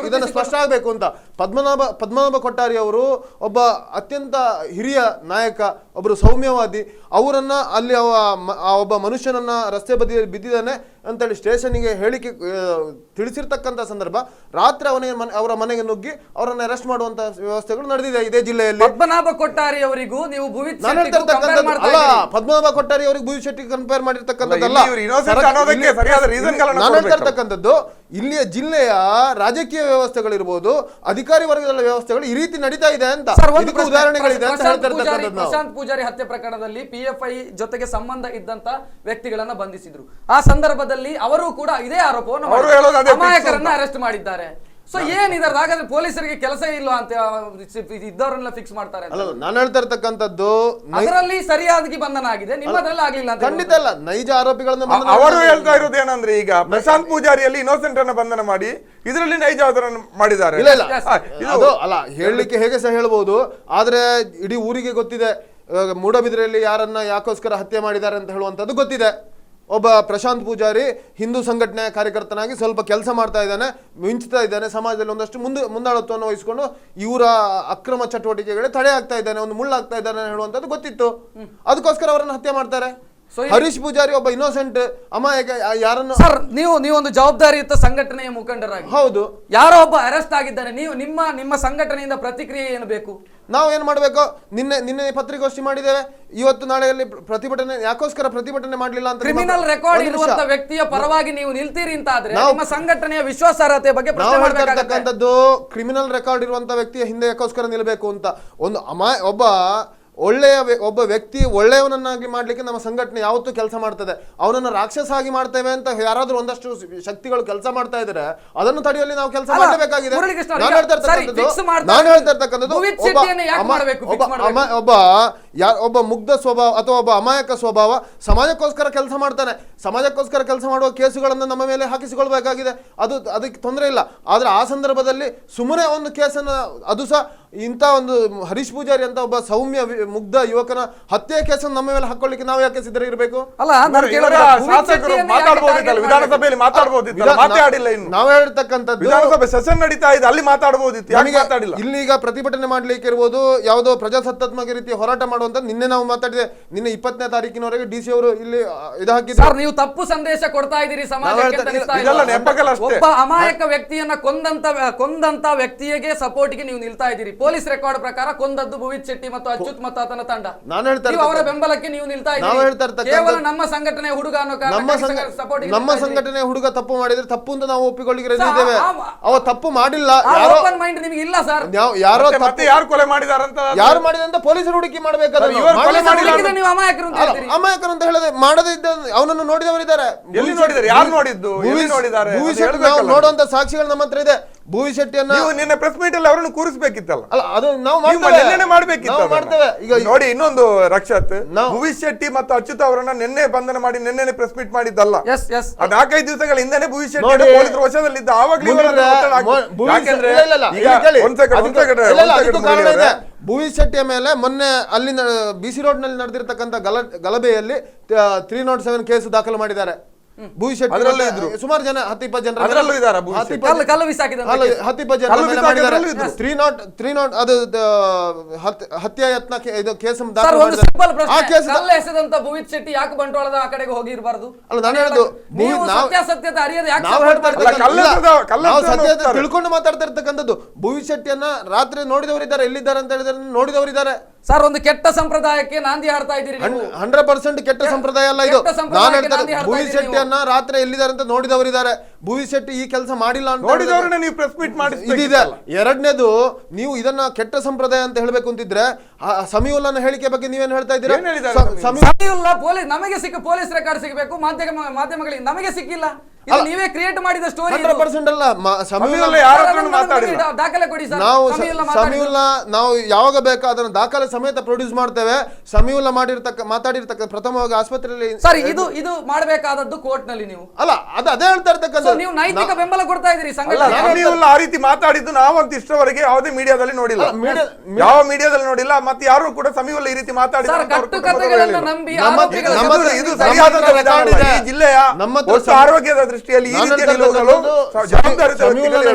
ಇದನ್ನು ಸ್ಪಷ್ಟ ಆಗಬೇಕು ಅಂತ ಪದ್ಮನಾಭ ಕೊಟ್ಟಾರಿ ಅವರು ಒಬ್ಬ ಅತ್ಯಂತ ಹಿರಿಯ ನಾಯಕ, ಒಬ್ಬರು ಸೌಮ್ಯವಾದಿ, ಅವರನ್ನ ಅಲ್ಲಿ ಒಬ್ಬ ಮನುಷ್ಯನನ್ನ ರಸ್ತೆ ಬದಿಯಲ್ಲಿ ಬಿದ್ದಿದ್ದಾನೆ ಅಂತೇಳಿ ಸ್ಟೇಷನ್ಗೆ ಹೇಳಿಕೆ ತಿಳಿಸಿರ್ತಕ್ಕಂಥ ಸಂದರ್ಭ ರಾತ್ರಿ ಅವರ ಮನೆಗೆ ನುಗ್ಗಿ ಅವರನ್ನ ಅರೆಸ್ಟ್ ಮಾಡುವಂತ ವ್ಯವಸ್ಥೆಗಳು ನಡೆದಿದೆ ಇದೇ ಜಿಲ್ಲೆಯಲ್ಲಿ. ಪದ್ಮನಾಭ ಕೊಟ್ಟಾರಿ ಅವರಿಗೂ ನೀವು ಪದ್ಮನಾಭ ಕೊಟ್ಟಾರಿ ಅವರಿಗೆ ಭುವಿ ಶೆಟ್ಟಿ ಕಂಪೇರ್ ಮಾಡಿರ್ತಕ್ಕಂಥದ್ದಲ್ಲ. ನಾನು ಹೇಳ್ತಾ ಇರ್ತಕ್ಕಂಥದ್ದು ಇಲ್ಲಿಯ ಜಿಲ್ಲೆಯ ರಾಜಕೀಯ ವ್ಯವಸ್ಥೆಗಳಿರ್ಬೋದು, ಅಧಿಕಾರಿ ವರ್ಗದ ವ್ಯವಸ್ಥೆಗಳು ಈ ರೀತಿ ನಡೀತಾ ಇದೆ ಅಂತ ಉದಾಹರಣೆಗಳಿದೆ ಅಂತ ಹೇಳ್ತಾ ಇರ್ತಕ್ಕಂಥದ್ದು. ಪ್ರಶಾಂತ್ ಪೂಜಾರಿ ಹತ್ಯೆ ಪ್ರಕರಣದಲ್ಲಿ PFI ಜೊತೆಗೆ ಸಂಬಂಧ ಇದ್ದಂತ ವ್ಯಕ್ತಿಗಳನ್ನ ಬಂಧಿಸಿದ್ರು. ಆ ಸಂದರ್ಭದಲ್ಲಿ ಅವರು ಕೂಡ ಇದೇ ಆರೋಪವನ್ನು ಅಮಾಯಕರನ್ನ ಅರೆಸ್ಟ್ ಮಾಡಿದ್ದಾರೆ. ಸೊ ಏನಿದಾರೆ ಹಾಗಾದ್ರೆ ಪೊಲೀಸರಿಗೆ ಕೆಲಸ ಇಲ್ಲ ಅಂತ ಇದ್ದವರನ್ನೆಲ್ಲ ಫಿಕ್ಸ್ ಮಾಡ್ತಾರೆ? ನಾನು ಹೇಳ್ತಾ ಇರ್ತಕ್ಕಂಥದ್ದು ಅದರಲ್ಲಿ ಸರಿಯಾಗಿ ಬಂಧನ ಆಗಿದೆ, ನಿಮ್ಮದ್ರಲ್ಲಿ ಆಗ್ಲಿಲ್ಲ ಅಂತ. ಖಂಡಿತ ಅಲ್ಲ, ನೈಜ ಆರೋಪಿಗಳನ್ನ ಅವರು ಹೇಳ್ತಾ ಇರೋದು ಏನಂದ್ರೆ ಈಗ ಪ್ರಶಾಂತ್ ಪೂಜಾರಿಯಲ್ಲಿ ಇನ್ನೋಸೆಂಟ್ ಅನ್ನ ಬಂಧನ ಮಾಡಿ ಇದರಲ್ಲಿ ನೈಜ ಆಧಾರವನ್ನು ಮಾಡಿದ್ದಾರೆ. ಇಲ್ಲ ಅದು ಅಲ್ಲ, ಹೇಳಲಿಕ್ಕೆ ಹೇಗೆ ಸಹ ಹೇಳ್ಬೋದು. ಆದ್ರೆ ಇಡೀ ಊರಿಗೆ ಗೊತ್ತಿದೆ ಮೂಡಬಿದ್ರೆಯಲ್ಲಿ ಯಾರನ್ನ ಯಾಕೋಸ್ಕರ ಹತ್ಯೆ ಮಾಡಿದ್ದಾರೆ ಅಂತ ಹೇಳುವಂತದ್ದು ಗೊತ್ತಿದೆ. ಒಬ್ಬ ಪ್ರಶಾಂತ್ ಪೂಜಾರಿ ಹಿಂದೂ ಸಂಘಟನೆಯ ಕಾರ್ಯಕರ್ತನಾಗಿ ಸ್ವಲ್ಪ ಕೆಲಸ ಮಾಡ್ತಾ ಇದ್ದಾನೆ, ಮಿಂಚ್ತಾ ಇದ್ದಾನೆ, ಸಮಾಜದಲ್ಲಿ ಒಂದಷ್ಟು ಮುಂದಾಳತ್ವವನ್ನು ವಹಿಸಿಕೊಂಡು ಇವರ ಅಕ್ರಮ ಚಟುವಟಿಕೆಗಳೇ ತಡೆ ಆಗ್ತಾ ಇದ್ದಾನೆ, ಒಂದು ಮುಳ್ಳಾಗ್ತಾ ಇದ್ದಾನೆ ಹೇಳುವಂಥದ್ದು ಗೊತ್ತಿತ್ತು. ಅದಕ್ಕೋಸ್ಕರ ಅವರನ್ನು ಹತ್ಯೆ ಮಾಡ್ತಾರೆ. ಹರೀಶ್ ಪೂಜಾರಿ ಒಬ್ಬ ಇನ್ನೋಸೆಂಟ್ ಅಮಾಯಕ, ಯಾರನ್ನು ಸರ್ ನೀವೊಂದು ಜವಾಬ್ದಾರಿಯುತ ಸಂಘಟನೆಯ ಮುಖಂಡರಾಗಿ, ಹೌದು, ಯಾರೋ ಒಬ್ಬ ಅರೆಸ್ಟ್ ಆಗಿದ್ದಾನೆ, ನೀವು ನಿಮ್ಮ ಸಂಘಟನೆಯಿಂದ ಪ್ರತಿಕ್ರಿಯೆ ಏನು ಬೇಕು? ನಾವು ಏನ್ ಮಾಡ್ಬೇಕು? ನಿನ್ನೆ ಪತ್ರಿಕಾಗೋಷ್ಠಿ ಮಾಡಿದ್ದೇವೆ, ಇವತ್ತು ನಾಳೆಯಲ್ಲಿ ಪ್ರತಿಭಟನೆ. ಯಾಕೋಸ್ಕರ ಪ್ರತಿಭಟನೆ ಮಾಡಲಿಲ್ಲ ಅಂತ, ಕ್ರಿಮಿನಲ್ ರೆಕಾರ್ಡ್ ಇರುವಂತ ವ್ಯಕ್ತಿಯ ಪರವಾಗಿ ನೀವು ನಿಲ್ತೀರಿ ಅಂತ ಆದ್ರೆ ನಿಮ್ಮ ಸಂಘಟನೆಯ ವಿಶ್ವಾಸಾರ್ಹತೆ ಬಗ್ಗೆ ಪ್ರಶ್ನೆ ಮಾಡಬೇಕಾಗತ್ತಕ್ಕಂಥದ್ದು. ಕ್ರಿಮಿನಲ್ ರೆಕಾರ್ಡ್ ಇರುವಂತ ವ್ಯಕ್ತಿಯ ಹಿಂದೆ ಯಾಕೋಸ್ಕರ ನಿಲ್ಬೇಕು ಅಂತ. ಒಬ್ಬ ವ್ಯಕ್ತಿ ಒಳ್ಳೆಯವನನ್ನಾಗಿ ಮಾಡ್ಲಿಕ್ಕೆ ನಮ್ಮ ಸಂಘಟನೆ ಯಾವತ್ತೂ ಕೆಲಸ ಮಾಡ್ತದೆ. ಅವನನ್ನು ರಾಕ್ಷಸ ಆಗಿ ಮಾಡ್ತೇವೆ ಅಂತ ಯಾರಾದ್ರೂ ಒಂದಷ್ಟು ಶಕ್ತಿಗಳು ಕೆಲಸ ಮಾಡ್ತಾ ಇದ್ರೆ ಅದನ್ನು ತಡೆಯುವಲ್ಲಿ ನಾವು ಕೆಲಸ ಮಾಡಬೇಕಾಗಿದೆ. ನಾನು ಹೇಳ್ತಾ ಇರ್ತಕ್ಕಂಥದ್ದು ಒಬ್ಬ ಮುಗ್ಧ ಸ್ವಭಾವ ಅಥವಾ ಒಬ್ಬ ಅಮಾಯಕ ಸ್ವಭಾವ ಸಮಾಜಕ್ಕೋಸ್ಕರ ಕೆಲಸ ಮಾಡ್ತಾನೆ. ಸಮಾಜಕ್ಕೋಸ್ಕರ ಕೆಲಸ ಮಾಡುವ ಕೇಸುಗಳನ್ನು ನಮ್ಮ ಮೇಲೆ ಹಾಕಿಸಿಕೊಳ್ಬೇಕಾಗಿದೆ, ಅದಕ್ಕೆ ತೊಂದರೆ ಇಲ್ಲ. ಆದ್ರೆ ಆ ಸಂದರ್ಭದಲ್ಲಿ ಸುಮ್ಮನೆ ಒಂದು ಕೇಸನ್ನು, ಅದು ಸಹ ಇಂಥ ಒಂದು ಹರೀಶ್ ಪೂಜಾರಿ ಅಂತ ಒಬ್ಬ ಸೌಮ್ಯ ಮುಗ್ಧ ಯುವಕನ ಹತ್ಯೆ ಕೇಸನ್ನು ನಮ್ಮ ಮೇಲೆ ಹಾಕೊಳ್ಳಿಕ್ಕೆ ನಾವು ಯಾಕೆ ಸಿದ್ಧ ಇರಬೇಕು? ವಿಧಾನಸಭೆಯಲ್ಲಿ ಮಾತಾಡಬಹುದಿಲ್ಲ. ನಾವು ಹೇಳ್ತಕ್ಕಂಥದ್ದು ವಿಧಾನಸಭೆ ಸೆಷನ್ ನಡೀತಾ ಇದೆ, ಅಲ್ಲಿ ಮಾತಾಡಬಹುದಿತ್ತು. ಇಲ್ಲಿಗ ಪ್ರತಿಭಟನೆ ಮಾಡ್ಲಿಕ್ಕೆ ಇರ್ಬೋದು, ಯಾವುದೋ ಪ್ರಜಾಸತ್ತಾತ್ಮಕ ರೀತಿಯ ಹೋರಾಟ ಮಾಡುವಂತ ನಿನ್ನೆ ನಾವು ಮಾತಾಡಿದೆ. ನಿನ್ನೆ 20ನೇ ತಾರೀಕಿನವರೆಗೆ DC ಅವರು ಇಲ್ಲಿ ಇದು ಹಾಕಿದ್ದಾರೆ. ನೀವು ತಪ್ಪು ಸಂದೇಶ ಕೊಡ್ತಾ ಇದ್ದೀರಿ ಸಮಾಜಕ್ಕೆ. ಒಬ್ಬ ಅಮಾಯಕ ವ್ಯಕ್ತಿಯನ್ನ ಕೊಂದಂತ ವ್ಯಕ್ತಿಗೆ ಸಪೋರ್ಟ್ಗೆ ನೀವು ನಿಲ್ತಾ ಇದ್ದೀರಿ. ಪೊಲೀಸ್ ರೆಕಾರ್ಡ್ ಪ್ರಕಾರ ಕೊಂದದ್ದು ಭುವಿತ್ ಶೆಟ್ಟಿ ಮತ್ತು ಅಚ್ಯುತ್ ಮತ್ತು ಆತನ ತಂಡ. ನಾನು ಹೇಳ್ತಾ ಅವರ ಬೆಂಬಲಕ್ಕೆ ನೀವು ನಿಲ್ತಾ ಇದ್ದೀರಿ. ಕೇವಲ ನಮ್ಮ ಸಂಘಟನೆ ಹುಡುಗ ಅನ್ನೋ ನಮ್ಮ ಸಂಘಟನೆ ಹುಡುಗ ತಪ್ಪು ಮಾಡಿದ್ರೆ ತಪ್ಪು ಅಂತ ನಾವು ಒಪ್ಪಿಕೊಳ್ಳಿಕ್ಕೆ ರೆಡಿ ಇದ್ದೇವೆ. ಅವ ತಪ್ಪು ಮಾಡಿಲ್ಲ, ಓಪನ್ ಮೈಂಡ್ ನಿಮಗೆ ಇಲ್ಲ ಸರ್. ಯಾರು ಕೊಲೆ ಮಾಡಿದಾರಂತ, ಯಾರು ಮಾಡಿದಂತ ಪೊಲೀಸರು ಹುಡುಕಿ ಮಾಡಬೇಕಾದ್ರೆ ನೀವು ಅಮಾಯಕರು ಅಂತ ಹೇಳ್ತೀರಿ. ಅಮಾಯಕರು ಅಂತ ಹೇಳಿದ್ರೆ ಮಾಡದೇ ಇದ್ದ ಅವನನ್ನು ನೋಡಿದವರಿದ್ದಾರೆ. ಎಲ್ಲಿ ನೋಡಿದ್ದಾರೆ? ಯಾರು ನೋಡಿದ್ದು? ನೋಡುವಂತ ಸಾಕ್ಷಿಗಳು ನಮ್ಮ ಹತ್ರ ಇದೆ. ಭುವಿ ಶೆಟ್ಟಿಯನ್ನ ನಿನ್ನೆ ಪ್ರೆಸ್ ಮೀಟ್ ಅಲ್ಲಿ ಅವರನ್ನು ಕೂರಿಸಬೇಕಿತ್ತಲ್ಲ, ಅದು ನಾವು ಮಾಡ್ತೇವೆ. ಈಗ ನೋಡಿ ಇನ್ನೊಂದು ರಕ್ಷತ್, ಭುವಿ ಶೆಟ್ಟಿ ಮತ್ತು ಅಚ್ಯುತ್ ಅವರನ್ನ ನಿನ್ನೆ ಬಂಧನ ಮಾಡಿ ನಿನ್ನೆ ಪ್ರೆಸ್ ಮೀಟ್ ಮಾಡಿದ್ದಲ್ಲ. 4-5 ದಿವಸಗಳ ಹಿಂದೆನೆ ಭುವಿ ಶೆಟ್ಟಿ ಪೊಲೀಸರ ವಶದಲ್ಲಿದ್ದ. ಆವಾಗಲೇ ಭುವಿ ಶೆಟ್ಟಿಯ ಮೇಲೆ ಮೊನ್ನೆ ಅಲ್ಲಿ BC ರೋಡ್ ನಲ್ಲಿ ನಡೆದಿರ್ತಕ್ಕಂಥ ಗಲಭೆಯಲ್ಲಿ 307 ಕೇಸು ದಾಖಲು ಮಾಡಿದ್ದಾರೆ. ಭುವಿ ಶೆಟ್ಟಿ ಸುಮಾರು ಜನ 10-20 ಜನ ಹತ್ಯೆ ಯತ್ನ ಕೇಸ್ ಭುವಿತ್ ಶೆಟ್ಟಿ ಯಾಕೆ ಬಂಟ್ವಾಳದ ಆ ಕಡೆಗೆ ಹೋಗಿರಬಾರ್ದು? ಅಲ್ಲ, ನಾನು ಹೇಳುದು ಸತ್ಯಾಸತ್ಯತೆ ಅರಿಯದೆ ತಿಳ್ಕೊಂಡು ಮಾತಾಡ್ತಾ ಇರ್ತಕ್ಕಂಥದ್ದು. ಭುವಿ ಶೆಟ್ಟಿಯನ್ನ ರಾತ್ರಿ ನೋಡಿದವರಿದ್ದಾರೆ, ಎಲ್ಲಿದ್ದಾರೆ ಅಂತ ಹೇಳಿದ್ರೆ ನೋಡಿದವರಿದ್ದಾರೆ. ಸರ್, ಒಂದು ಕೆಟ್ಟ ಸಂಪ್ರದಾಯಕ್ಕೆ ನಾಂದಿ ಹಾಡ್ತಾ ಇದ್ದೀರಿ. 100% ಕೆಟ್ಟ ಸಂಪ್ರದಾಯ ಅಲ್ಲ ಇದು. ನಾನು ಹೇಳ್ತಾರೆ ಭುವಿ ಶೆಟ್ಟಿಯನ್ನ ರಾತ್ರಿ ಎಲ್ಲಿದ್ದಾರೆ ಅಂತ ನೋಡಿದವರಿದ್ದಾರೆ. ಭುವಿ ಶೆಟ್ಟಿ ಈ ಕೆಲಸ ಮಾಡಿಲ್ಲ ಅಂತ ನೋಡಿದವರನ್ನ ನೀವು ಪ್ರೆಸ್ ಮೀಟ್ ಮಾಡಿ ಇದಿದೆ. ಎರಡನೇದು, ನೀವು ಇದನ್ನ ಕೆಟ್ಟ ಸಂಪ್ರದಾಯ ಅಂತ ಹೇಳ್ಬೇಕು ಅಂತಿದ್ರೆ ಸಮೀವುಲ್ಲನ ಹೇಳಿಕೆ ಬಗ್ಗೆ ನೀವೇನ್ ಹೇಳ್ತಾ ಇದ್ದೀರಾ? ಸಮೀವುಲ್ಲಾ ಪೊಲೀಸ್ ನಮಗೆ ಸಿಕ್ಕ ಪೊಲೀಸ್ ರೆಕಾರ್ಡ್ ಸಿಗಬೇಕು, ಮಾಧ್ಯಮಗಳಿಗೆ ನಮಗೆ ಸಿಕ್ಕಿಲ್ಲ. ಇದು ನೀವೇ ಕ್ರಿಯೇಟ್ ಮಾಡಿದ ಸ್ಟೋರಿ. 100% ಅಲ್ಲ. ದಾಖಲೆ ಕೊಡಿ ಸರ್. ನಾವು ಯಾವಾಗ ಬೇಕಾ ಅದನ್ನ ದಾಖಲೆ ಸಮೇತ ಪ್ರೊಡ್ಯೂಸ್ ಮಾಡ್ತೇವೆ. ಸಮೀವುಲ್ಲಾ ಮಾತಾಡಿರ್ತಕ್ಕ ಪ್ರಥಮವಾಗಿ ಆಸ್ಪತ್ರೆಯಲ್ಲಿ ಸರ್, ಇದು ಮಾಡಬೇಕಾದದ್ದು ಕೋರ್ಟ್ ನಲ್ಲಿ. ನೀವು ಅಲ್ಲ, ಅದೇ ಹೇಳ್ತಾ ಇರ್ತಕ್ಕಂಥ ನೀವು ನೈತಿಕ ಬೆಂಬಲ ಕೊಡ್ತಾ ಇದ್ದೀರಿ. ಸಮೀವುಲ್ಲಾ ಆ ರೀತಿ ಮಾತಾಡಿದ್ದು ನಾವಂತ ಇಷ್ಟವರೆಗೆ ಯಾವುದೇ ಮೀಡಿಯಾದಲ್ಲಿ ನೋಡಿಲ್ಲ, ಯಾವ ಮೀಡಿಯಾದಲ್ಲಿ ನೋಡಿಲ್ಲ. ಮತ್ತೆ ಯಾರು ಕೂಡ ಸಮೀವುಲ್ಲಾ ಈ ರೀತಿ ಮಾತಾಡಿದ ಕಟ್ಟುಕತೆಗಳನ್ನು ನಂಬಿ ಇದು ಸರಿಯಾದ ರೆಕಾರ್ಡ್ ಇದೆ. ಈ ಜಿಲ್ಲೆಯ ಆರೋಗ್ಯದ ದೃಷ್ಟಿಯಲ್ಲಿ ಈ ರೀತಿಯ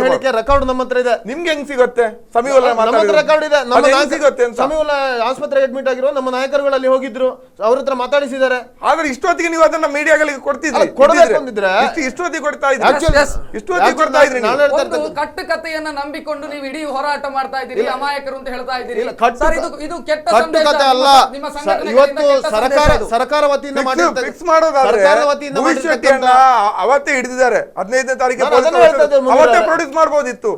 ಹೇಳಿಕೆ ರೆಕಾರ್ಡ್ ನಮ್ಮ ಹತ್ರ ಇದೆ. ನಿಮ್ಗೆ ಹೆಂಗ್ ಸಿಗುತ್ತೆ? ಸಮೀವುಲ್ಲಾ ರೆಕಾರ್ಡ್ ಇದೆ. ಸಿಗುತ್ತೆ. ಸಮೀವುಲ್ಲಾ ಆಸ್ಪತ್ರೆಗೆ ಅಡ್ಮಿಟ್ ಆಗಿರೋ ನಮ್ಮ ನಾಯಕರುಗಳಲ್ಲಿ ಹೋಗಿದ್ರು, ಅವ್ರ ಹತ್ರ ಮಾತಾಡಿಸಿದ್ದಾರೆ. ಆದ್ರೆ ಇಷ್ಟೊತ್ತಿಗೆ ನೀವು ಅದನ್ನ ಮೀಡಿಯಾಗಳಿಗೆ ಕೊಡ್ತಿದ್ರಿ. ಇಷ್ಟೊತ್ತಿಗೆ ಕೊಡ್ತಾ ಇದ್ರಿ. ಕಟ್ಟುಕತೆಯನ್ನ ನಂಬಿಕೊಂಡು ನೀವು ಇಡೀ ಹೋರಾಟ ಮಾಡ್ತಾ ಇದ್ದೀರಿ, ಅಮಾಯಕರು ಅಂತ ಹೇಳ್ತಾ ಇದ್ದೀರಿ. ಇದು ಕೆಟ್ಟ ಕಟ್ಟುಕತೆ ಅಲ್ಲ. ಇವತ್ತು ಸರ್ಕಾರ ವತಿಯಿಂದ ಫಿಕ್ಸ್ ಮಾಡೋದಾದ್ರೆ ಅವತ್ತೇ ಹಿಡಿದಿದ್ದಾರೆ. 15ನೇ ತಾರೀಕು ಅವತ್ತೇ ಪ್ರೊಡ್ಯೂಸ್ ಮಾಡಬಹುದಿತ್ತು.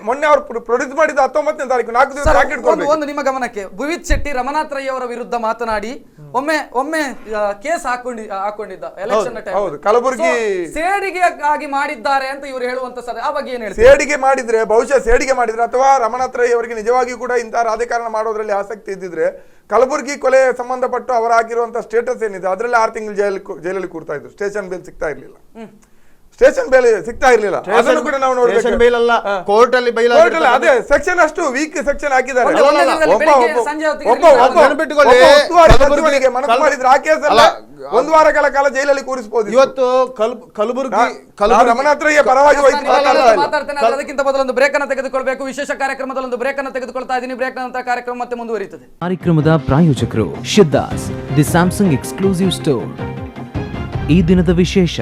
ಮೊನ್ನೆ ಅವ್ರು ಪ್ರೊಡ್ಯೂಸ್ ಮಾಡಿದ 19ನೇ ತಾರೀಕು 4 ದಿವಸ. ಒಂದು ನಿಮ್ಮ ಗಮನಕ್ಕೆ, ಭುವಿತ್ ಶೆಟ್ಟಿ ರಮನಾಥ್ ರೈ ಅವರ ವಿರುದ್ಧ ಮಾತನಾಡಿ ಒಮ್ಮೆ ಕೇಸ್ ಹಾಕೊಂಡಿದ್ದ ಎಲೆಕ್ಷನ್ ಟೈಮ್. ಕಲಬುರಗಿ ಸೇಡಿಗೆ ಆಗಿ ಮಾಡಿದ್ದಾರೆ ಅಂತ ಇವರು ಹೇಳುವಂತ ಆ ಬಗ್ಗೆ ಏನ್ ಹೇಳ್ತಾರೆ? ಸೇಡಿಗೆ ಮಾಡಿದ್ರೆ, ಬಹುಶಃ ಸೇಡಿಗೆ ಮಾಡಿದ್ರೆ ಅಥವಾ ರಮನಾಥ್ ರೈ ಅವರಿಗೆ ನಿಜವಾಗಿಯೂ ಕೂಡ ಇಂತಹ ರಾಜಕಾರಣ ಮಾಡೋದ್ರಲ್ಲಿ ಆಸಕ್ತಿ ಇದ್ದಿದ್ರೆ ಕಲಬುರಗಿ ಕೊಲೆ ಸಂಬಂಧಪಟ್ಟು ಅವರು ಹಾಕಿರುವಂತಹ ಸ್ಟೇಟಸ್ ಏನಿದೆ ಅದರಲ್ಲಿ 6 ತಿಂಗಳು ಜೈಲಲ್ಲಿ ಕೂರ್ತಾ ಇದ್ರು. ಸ್ಟೇಷನ್ ಬೇಲ್ ಸಿಗ್ತಾ ಇರ್ಲಿಲ್ಲ. ಅದನ್ನು ಕೂಡ ನಾವು ನೋಡ್ಬೇಕು. ಕೋರ್ಟ್ ಅಲ್ಲಿ ಅದೇ ಸೆಕ್ಷನ್ ಅಷ್ಟು ವೀಕ್ ಸೆಕ್ಷನ್ ಹಾಕಿದ್ದಾರೆ. ಒಂದು ವಾರಗಳ ಕಾಲ ಜೈಲಲ್ಲಿ ಕೂರಿಸಬಹುದು. ಇವತ್ತು ಕಲಬುರಗಿ ರಮಣಾತ್ರಿಗೆ ಪರವಾಗಿ ಮಾತಾಡ್ತೇನೆ. ಅದಕ್ಕಿಂತ ಮೊದಲು ಒಂದು ಬ್ರೇಕ್ ಅನ್ನು ತೆಗೆದುಕೊಳ್ಬೇಕು. ವಿಶೇಷ ಕಾರ್ಯಕ್ರಮದಲ್ಲಿ ಒಂದು ಬ್ರೇಕ್ ಅನ್ನು ತೆಗೆದುಕೊಳ್ತಾ ಇದ್ದೀನಿ. ಬ್ರೇಕ್ ನಂತರ ಕಾರ್ಯಕ್ರಮ ಮತ್ತೆ ಮುಂದುವರಿಯುತ್ತದೆ. ಕಾರ್ಯಕ್ರಮದ ಪ್ರಾಯೋಜಕರು Siddhas, the Samsung exclusive store. ಈ ದಿನದ ವಿಶೇಷ.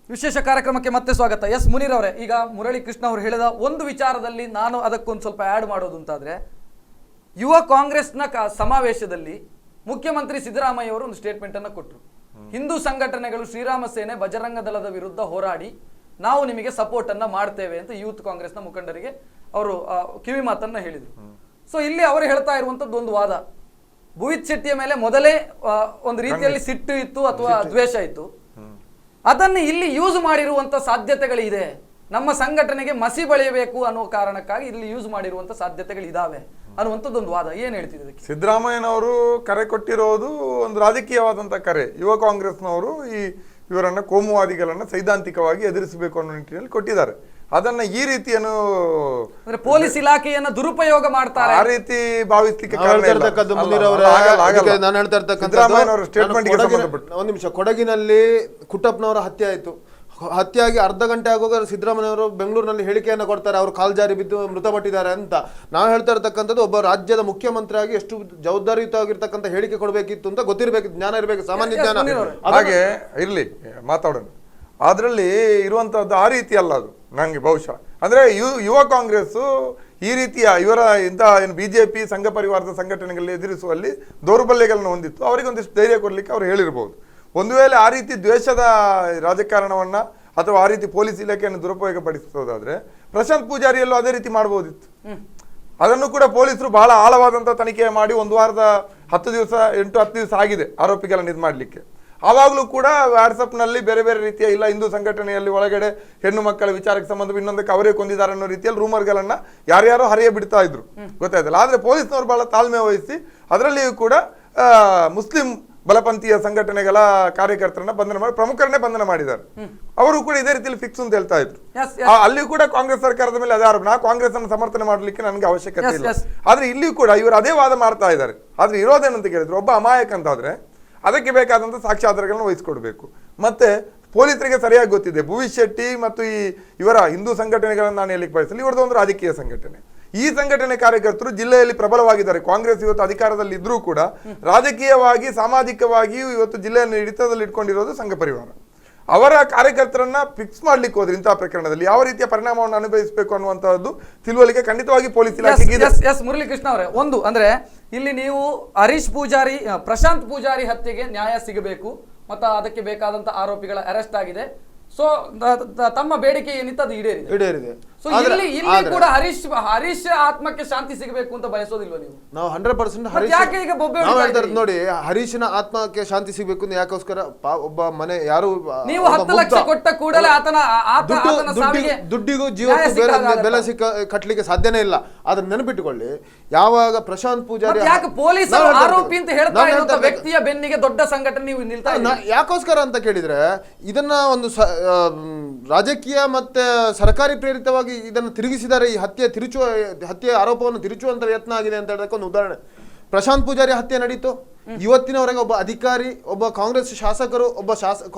ವಿಶೇಷ ಕಾರ್ಯಕ್ರಮಕ್ಕೆ ಮತ್ತೆ ಸ್ವಾಗತ. ಎಸ್ ಮುನೀರ್ ಅವರೇ, ಈಗ ಮುರಳಿ ಕೃಷ್ಣ ಅವರು ಹೇಳಿದ ಒಂದು ವಿಚಾರದಲ್ಲಿ ನಾನು ಅದಕ್ಕೊಂದು ಸ್ವಲ್ಪ ಆ್ಯಡ್ ಮಾಡೋದು ಅಂತಾದರೆ, ಯುವ ಕಾಂಗ್ರೆಸ್ನ ಸಮಾವೇಶದಲ್ಲಿ ಮುಖ್ಯಮಂತ್ರಿ ಸಿದ್ದರಾಮಯ್ಯ ಅವರು ಒಂದು ಸ್ಟೇಟ್ಮೆಂಟನ್ನು ಕೊಟ್ಟರು. ಹಿಂದೂ ಸಂಘಟನೆಗಳು, ಶ್ರೀರಾಮ ಸೇನೆ, ಬಜರಂಗ ದಳದ ವಿರುದ್ಧ ಹೋರಾಡಿ ನಾವು ನಿಮಗೆ ಸಪೋರ್ಟನ್ನು ಮಾಡ್ತೇವೆ ಅಂತ ಯೂತ್ ಕಾಂಗ್ರೆಸ್ನ ಮುಖಂಡರಿಗೆ ಅವರು ಕಿವಿ ಮಾತನ್ನು ಹೇಳಿದರು. ಸೊ ಇಲ್ಲಿ ಅವರು ಹೇಳ್ತಾ ಇರುವಂಥದ್ದು ಒಂದು ವಾದ, ಭುವಿತ್ ಶೆಟ್ಟಿಯ ಮೇಲೆ ಮೊದಲೇ ಒಂದು ರೀತಿಯಲ್ಲಿ ಸಿಟ್ಟು ಇತ್ತು ಅಥವಾ ದ್ವೇಷ ಇತ್ತು, ಅದನ್ನು ಇಲ್ಲಿ ಯೂಸ್ ಮಾಡಿರುವಂತ ಸಾಧ್ಯತೆಗಳಿದೆ. ನಮ್ಮ ಸಂಘಟನೆಗೆ ಮಸಿ ಬಳಿಯಬೇಕು ಅನ್ನೋ ಕಾರಣಕ್ಕಾಗಿ ಇಲ್ಲಿ ಯೂಸ್ ಮಾಡಿರುವಂತ ಸಾಧ್ಯತೆಗಳಿದಾವೆ ಅನ್ನುವಂಥದ್ದೊಂದು ವಾದ. ಏನ್ ಹೇಳ್ತಿದ್ರು? ಸಿದ್ದರಾಮಯ್ಯನವರು ಕರೆ ಕೊಟ್ಟಿರೋದು ಒಂದು ರಾಜಕೀಯವಾದಂತ ಕರೆ. ಯುವ ಕಾಂಗ್ರೆಸ್ನವರು ಇವರನ್ನ ಕೋಮುವಾದಿಗಳನ್ನ ಸೈದ್ಧಾಂತಿಕವಾಗಿ ಎದುರಿಸಬೇಕು ಅನ್ನೋ ನಿಟ್ಟಿನಲ್ಲಿ ಕೊಟ್ಟಿದ್ದಾರೆ. ಅದನ್ನ ಈ ರೀತಿಯನ್ನು ಪೊಲೀಸ್ ಇಲಾಖೆಯನ್ನ ದುರುಪಯೋಗ ಮಾಡ್ತಾರೆ, ಆ ರೀತಿ ಭಾವಿಸ್ಲಿಕ್ಕೆ ಒಂದು ನಿಮಿಷ. ಕೊಡಗಿನಲ್ಲಿ ಕುಟ್ಟಪ್ಪನವರ ಹತ್ಯೆ ಆಯ್ತು. ಹತ್ಯೆ ಆಗಿ ಅರ್ಧ ಗಂಟೆ ಆಗುವಾಗ ಸಿದ್ದರಾಮಯ್ಯವರು ಬೆಂಗಳೂರಿನಲ್ಲಿ ಹೇಳಿಕೆಯನ್ನು ಕೊಡ್ತಾರೆ, ಅವರು ಕಾಲ್ಜಾರಿ ಬಿದ್ದು ಮೃತಪಟ್ಟಿದ್ದಾರೆ ಅಂತ. ನಾವು ಹೇಳ್ತಾ ಇರ್ತಕ್ಕಂಥದ್ದು, ಒಬ್ಬ ರಾಜ್ಯದ ಮುಖ್ಯಮಂತ್ರಿಯಾಗಿ ಎಷ್ಟು ಜವಾಬ್ದಾರಿಯುತವಾಗಿರ್ತಕ್ಕಂಥ ಹೇಳಿಕೆ ಕೊಡಬೇಕಿತ್ತು ಅಂತ ಗೊತ್ತಿರಬೇಕು, ಜ್ಞಾನ ಇರಬೇಕು, ಸಾಮಾನ್ಯ ಜ್ಞಾನ. ಹಾಗೆ ಇರ್ಲಿ, ಮಾತಾಡೋಣ. ಅದರಲ್ಲಿ ಇರುವಂತಹದ್ದು ಆ ರೀತಿ ಅಲ್ಲ ಅದು. ನಂಗೆ ಬಹುಶಃ ಅಂದ್ರೆ ಯುವ ಕಾಂಗ್ರೆಸ್ ಈ ರೀತಿಯ ಇವರ ಏನು ಬಿಜೆಪಿ ಸಂಘ ಪರಿವಾರದ ಸಂಘಟನೆಗಳಲ್ಲಿ ಎದುರಿಸುವಲ್ಲಿ ದೌರ್ಬಲ್ಯಗಳನ್ನು ಹೊಂದಿತ್ತು. ಅವರಿಗೆ ಒಂದಿಷ್ಟು ಧೈರ್ಯ ಕೊಡ್ಲಿಕ್ಕೆ ಅವರು ಹೇಳಿರ್ಬೋದು. ಒಂದು ವೇಳೆ ಆ ರೀತಿ ದ್ವೇಷದ ರಾಜಕಾರಣವನ್ನ ಅಥವಾ ಆ ರೀತಿ ಪೊಲೀಸ್ ಇಲಾಖೆಯನ್ನು ದುರುಪಯೋಗ ಪಡಿಸೋದಾದ್ರೆ ಪ್ರಶಾಂತ್ ಪೂಜಾರಿಯಲ್ಲೂ ಅದೇ ರೀತಿ ಮಾಡಬಹುದಿತ್ತು. ಅದನ್ನು ಕೂಡ ಪೊಲೀಸರು ಬಹಳ ಆಳವಾದಂತಹ ತನಿಖೆ ಮಾಡಿ 1 ವಾರದ 10 ದಿವಸ 8-10 ದಿವಸ ಆಗಿದೆ ಆರೋಪಿಗಳನ್ನು ಇದು ಮಾಡಲಿಕ್ಕೆ. ಆವಾಗಲೂ ಕೂಡ ವಾಟ್ಸಪ್ನಲ್ಲಿ ಬೇರೆ ಬೇರೆ ರೀತಿಯ ಇಲ್ಲ ಹಿಂದೂ ಸಂಘಟನೆಯಲ್ಲಿ ಒಳಗಡೆ ಹೆಣ್ಣು ಮಕ್ಕಳ ವಿಚಾರಕ್ಕೆ ಸಂಬಂಧ ಇನ್ನೊಂದಕ್ಕೆ ಅವರೇ ಕೊಂದಿದ್ದಾರೆ ಅನ್ನೋ ರೀತಿಯಲ್ಲಿ ರೂಮರ್ಗಳನ್ನ ಯಾರ್ಯಾರೋ ಹರಿಯ ಬಿಡ್ತಾ ಇದ್ರು, ಗೊತ್ತಾಯ್ತಲ್ಲ. ಆದ್ರೆ ಪೊಲೀಸ್ನವರು ಬಹಳ ತಾಳ್ಮೆ ವಹಿಸಿ ಅದರಲ್ಲಿಯೂ ಕೂಡ ಮುಸ್ಲಿಂ ಬಲಪಂಥೀಯ ಸಂಘಟನೆಗಳ ಕಾರ್ಯಕರ್ತರನ್ನ ಬಂಧನ ಮಾಡಿ ಪ್ರಮುಖರನ್ನೇ ಬಂಧನ ಮಾಡಿದ್ದಾರೆ. ಅವರು ಕೂಡ ಇದೇ ರೀತಿಯಲ್ಲಿ ಫಿಕ್ಸ್ ಅಂತ ಹೇಳ್ತಾ ಇದ್ರು. ಅಲ್ಲಿ ಕೂಡ ಕಾಂಗ್ರೆಸ್ ಸರ್ಕಾರದ ಮೇಲೆ ಅದೇ ಆರೋಪ. ನಾ ಕಾಂಗ್ರೆಸ್ ಅನ್ನು ಸಮರ್ಥನೆ ಮಾಡಲಿಕ್ಕೆ ನನಗೆ ಅವಶ್ಯಕತೆ ಇಲ್ಲ. ಆದ್ರೆ ಇಲ್ಲಿಯೂ ಕೂಡ ಇವರು ಅದೇ ವಾದ ಮಾಡ್ತಾ ಇದ್ದಾರೆ. ಆದ್ರೆ ಇರೋದೇನಂತ ಕೇಳಿದ್ರು, ಒಬ್ಬ ಅಮಾಯಕ ಅಂತಾದ್ರೆ ಅದಕ್ಕೆ ಬೇಕಾದಂತ ಸಾಕ್ಷ್ಯಾಧಾರಗಳನ್ನು ವಹಿಸಿಕೊಡ್ಬೇಕು. ಮತ್ತೆ ಪೊಲೀಸರಿಗೆ ಸರಿಯಾಗಿ ಗೊತ್ತಿದೆ ಭುವಿತ್ ಶೆಟ್ಟಿ ಮತ್ತು ಇವರ ಹಿಂದೂ ಸಂಘಟನೆಗಳನ್ನು ನಾನು ಹೇಳಿಕ್ಕೆ ಬಯಸಲಿ, ಇವರದ್ದು ಒಂದು ರಾಜಕೀಯ ಸಂಘಟನೆ. ಈ ಸಂಘಟನೆ ಕಾರ್ಯಕರ್ತರು ಜಿಲ್ಲೆಯಲ್ಲಿ ಪ್ರಬಲವಾಗಿದ್ದಾರೆ. ಕಾಂಗ್ರೆಸ್ ಇವತ್ತು ಅಧಿಕಾರದಲ್ಲಿ ಇದ್ರೂ ಕೂಡ ರಾಜಕೀಯವಾಗಿ ಸಾಮಾಜಿಕವಾಗಿಯೂ ಇವತ್ತು ಜಿಲ್ಲೆಯನ್ನು ಹಿಡಿತದಲ್ಲಿ ಇಟ್ಕೊಂಡಿರೋದು ಸಂಘ ಪರಿವಾರ. ಅವರ ಕಾರ್ಯಕರ್ತರನ್ನ ಫಿಕ್ಸ್ ಮಾಡ್ಲಿಕ್ಕೆ ಹೋದ್ರೆ ಇಂತಹ ಪ್ರಕರಣದಲ್ಲಿ ಯಾವ ರೀತಿಯ ಪರಿಣಾಮವನ್ನು ಅನುಭವಿಸಬೇಕು ಅನ್ನುವಂತಹದ್ದು ತಿಳುವಳಿಕೆ ಖಂಡಿತವಾಗಿ ಪೊಲೀಸ್ ಇಲಾಖೆಗೆ ಇದೆ. ಎಸ್ ಮುರಳಿ ಕೃಷ್ಣ ಅವರೇ, ಒಂದು ಅಂದ್ರೆ ಇಲ್ಲಿ ನೀವು ಹರೀಶ್ ಪೂಜಾರಿ, ಪ್ರಶಾಂತ್ ಪೂಜಾರಿ ಹತ್ಯೆಗೆ ನ್ಯಾಯ ಸಿಗಬೇಕು ಮತ್ತು ಅದಕ್ಕೆ ಬೇಕಾದಂತ ಆರೋಪಿಗಳ ಅರೆಸ್ಟ್ ಆಗಿದೆ. ಸೊ ತಮ್ಮ ಬೇಡಿಕೆ ಏನಿತ್ತು ಅದು ಈಡೇರಿದೆ. ಸೊ ಇಲ್ಲಿ ಕೂಡ ಹರೀಶ್ ಆತ್ಮಕ್ಕೆ ಶಾಂತಿ ಸಿಗಬೇಕು ಅಂತ ಬಯಸೋದಿಲ್ವ ನೀವು? ನಾವು 100% ನೋಡಿ, ಹರೀಶನ ಆತ್ಮಕ್ಕೆ ಶಾಂತಿ ಸಿಗಬೇಕು ಅಂತ ಯಾಕೋಸ್ಕರ ಒಬ್ಬ ಮನೆ ಯಾರು ನೀವು 10 ಲಕ್ಷ ಕೊಟ್ಟ ಕೂಡಲೇ ದುಡ್ಡಿಗೂ ಜೀವಕ್ಕೂ ಬೆಲೆ ಕಟ್ಟಲಿಕ್ಕೆ ಸಾಧ್ಯನೇ ಇಲ್ಲ. ಅದನ್ನ ನೆನಪಿಟ್ಟುಕೊಳ್ಳಿ. ಯಾವಾಗ ಪ್ರಶಾಂತ್ ಪೂಜಾರಿ ಪೊಲೀಸರು ಆರೋಪಿ ಅಂತ ಹೇಳ್ತಾ ಇರುವಂತ ವ್ಯಕ್ತಿಯ ಬೆನ್ನಿಗೆ ದೊಡ್ಡ ಸಂಘಟನೆ ನೀವು ನಿಲ್ತಾ ಯಾಕೋಸ್ಕರ ಅಂತ ಕೇಳಿದ್ರೆ, ಇದನ್ನ ಒಂದು ರಾಜಕೀಯ ಮತ್ತೆ ಸರ್ಕಾರಿ ಪ್ರೇರಿತವಾಗಿ ಇದನ್ನು ತಿರುಗಿಸಿದ್ದಾರೆ. ಈ ಹತ್ಯೆ ಆರೋಪವನ್ನು ತಿರುಚುವಂತ ಯತ್ನ ಆಗಿದೆ ಅಂತ ಹೇಳೋದಕ್ಕೆ ಒಂದು ಉದಾಹರಣೆ. ಪ್ರಶಾಂತ್ ಪೂಜಾರಿ ಹತ್ಯೆ ನಡೀತು. ಇವತ್ತಿನವರೆಗೆ ಒಬ್ಬ ಅಧಿಕಾರಿ, ಒಬ್ಬ ಕಾಂಗ್ರೆಸ್ ಶಾಸಕರು,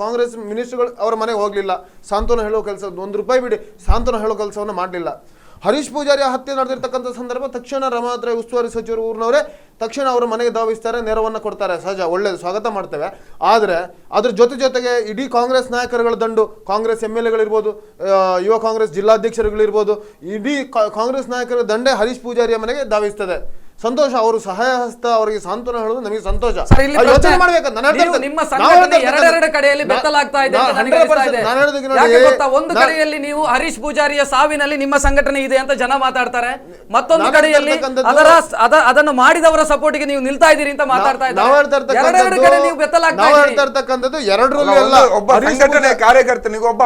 ಕಾಂಗ್ರೆಸ್ ಮಿನಿಸ್ಟರ್ಗಳು ಅವರ ಮನೆಗೆ ಹೋಗ್ಲಿಲ್ಲ. ಸಾಂತ್ವನ ಹೇಳೋ ಕೆಲಸ, 1 ರೂಪಾಯಿ ಬಿಡಿ, ಸಾಂತ್ವನ ಹೇಳೋ ಕೆಲಸವನ್ನು ಮಾಡಲಿಲ್ಲ. ಹರೀಶ್ ಪೂಜಾರಿ ಹತ್ಯೆ ನಡೆದಿರ್ತಕ್ಕಂಥ ಸಂದರ್ಭ ತಕ್ಷಣ ರಮಾನಾಥ ಉಸ್ತುವಾರಿ ಸಚಿವರು ಊರಿನವರೇ ತಕ್ಷಣ ಅವರ ಮನೆಗೆ ಧಾವಿಸ್ತಾರೆ, ನೆರವನ್ನು ಕೊಡ್ತಾರೆ. ಸಹಜ, ಒಳ್ಳೆಯದು, ಸ್ವಾಗತ ಮಾಡ್ತೇವೆ. ಆದರೆ ಅದ್ರ ಜೊತೆಗೆ ಇಡೀ ಕಾಂಗ್ರೆಸ್ ನಾಯಕರುಗಳ ದಂಡು, ಕಾಂಗ್ರೆಸ್ MLAಗಳಿರ್ಬೋದು, ಯುವ ಕಾಂಗ್ರೆಸ್ ಜಿಲ್ಲಾಧ್ಯಕ್ಷರುಗಳಿರ್ಬೋದು, ಇಡೀ ಕಾಂಗ್ರೆಸ್ ನಾಯಕರ ದಂಡೆ ಹರೀಶ್ ಪೂಜಾರಿಯ ಮನೆಗೆ ಧಾವಿಸ್ತದೆ. ಸಂತೋಷ, ಅವರು ಸಹಾಯ ಹಸ್ತ, ಅವರಿಗೆ ಸಾಂತ್ವನ ಹೇಳೋದು ನಮಗೆ ಸಂತೋಷ. ಒಂದು ಕಡೆಯಲ್ಲಿ ನೀವು ಹರೀಶ್ ಪೂಜಾರಿಯ ಸಾವಿನಲ್ಲಿ ನಿಮ್ಮ ಸಂಘಟನೆ ಇದೆ ಅಂತ ಜನ ಮಾತಾಡ್ತಾರೆ, ಮತ್ತೊಂದು ಕಡೆಯಲ್ಲಿ ಅದನ್ನು ಮಾಡಿದವರ ಸಪೋರ್ಟ್ಗೆ ನೀವು ನಿಲ್ತಾ ಇದ್ದೀರಿ ಅಂತ ಮಾತಾಡ್ತಾ ಇದ್ದಾರೆ. ಒಬ್ಬ ಸಂಘಟನೆ ಕಾರ್ಯಕರ್ತನಿಗೂ ಒಬ್ಬ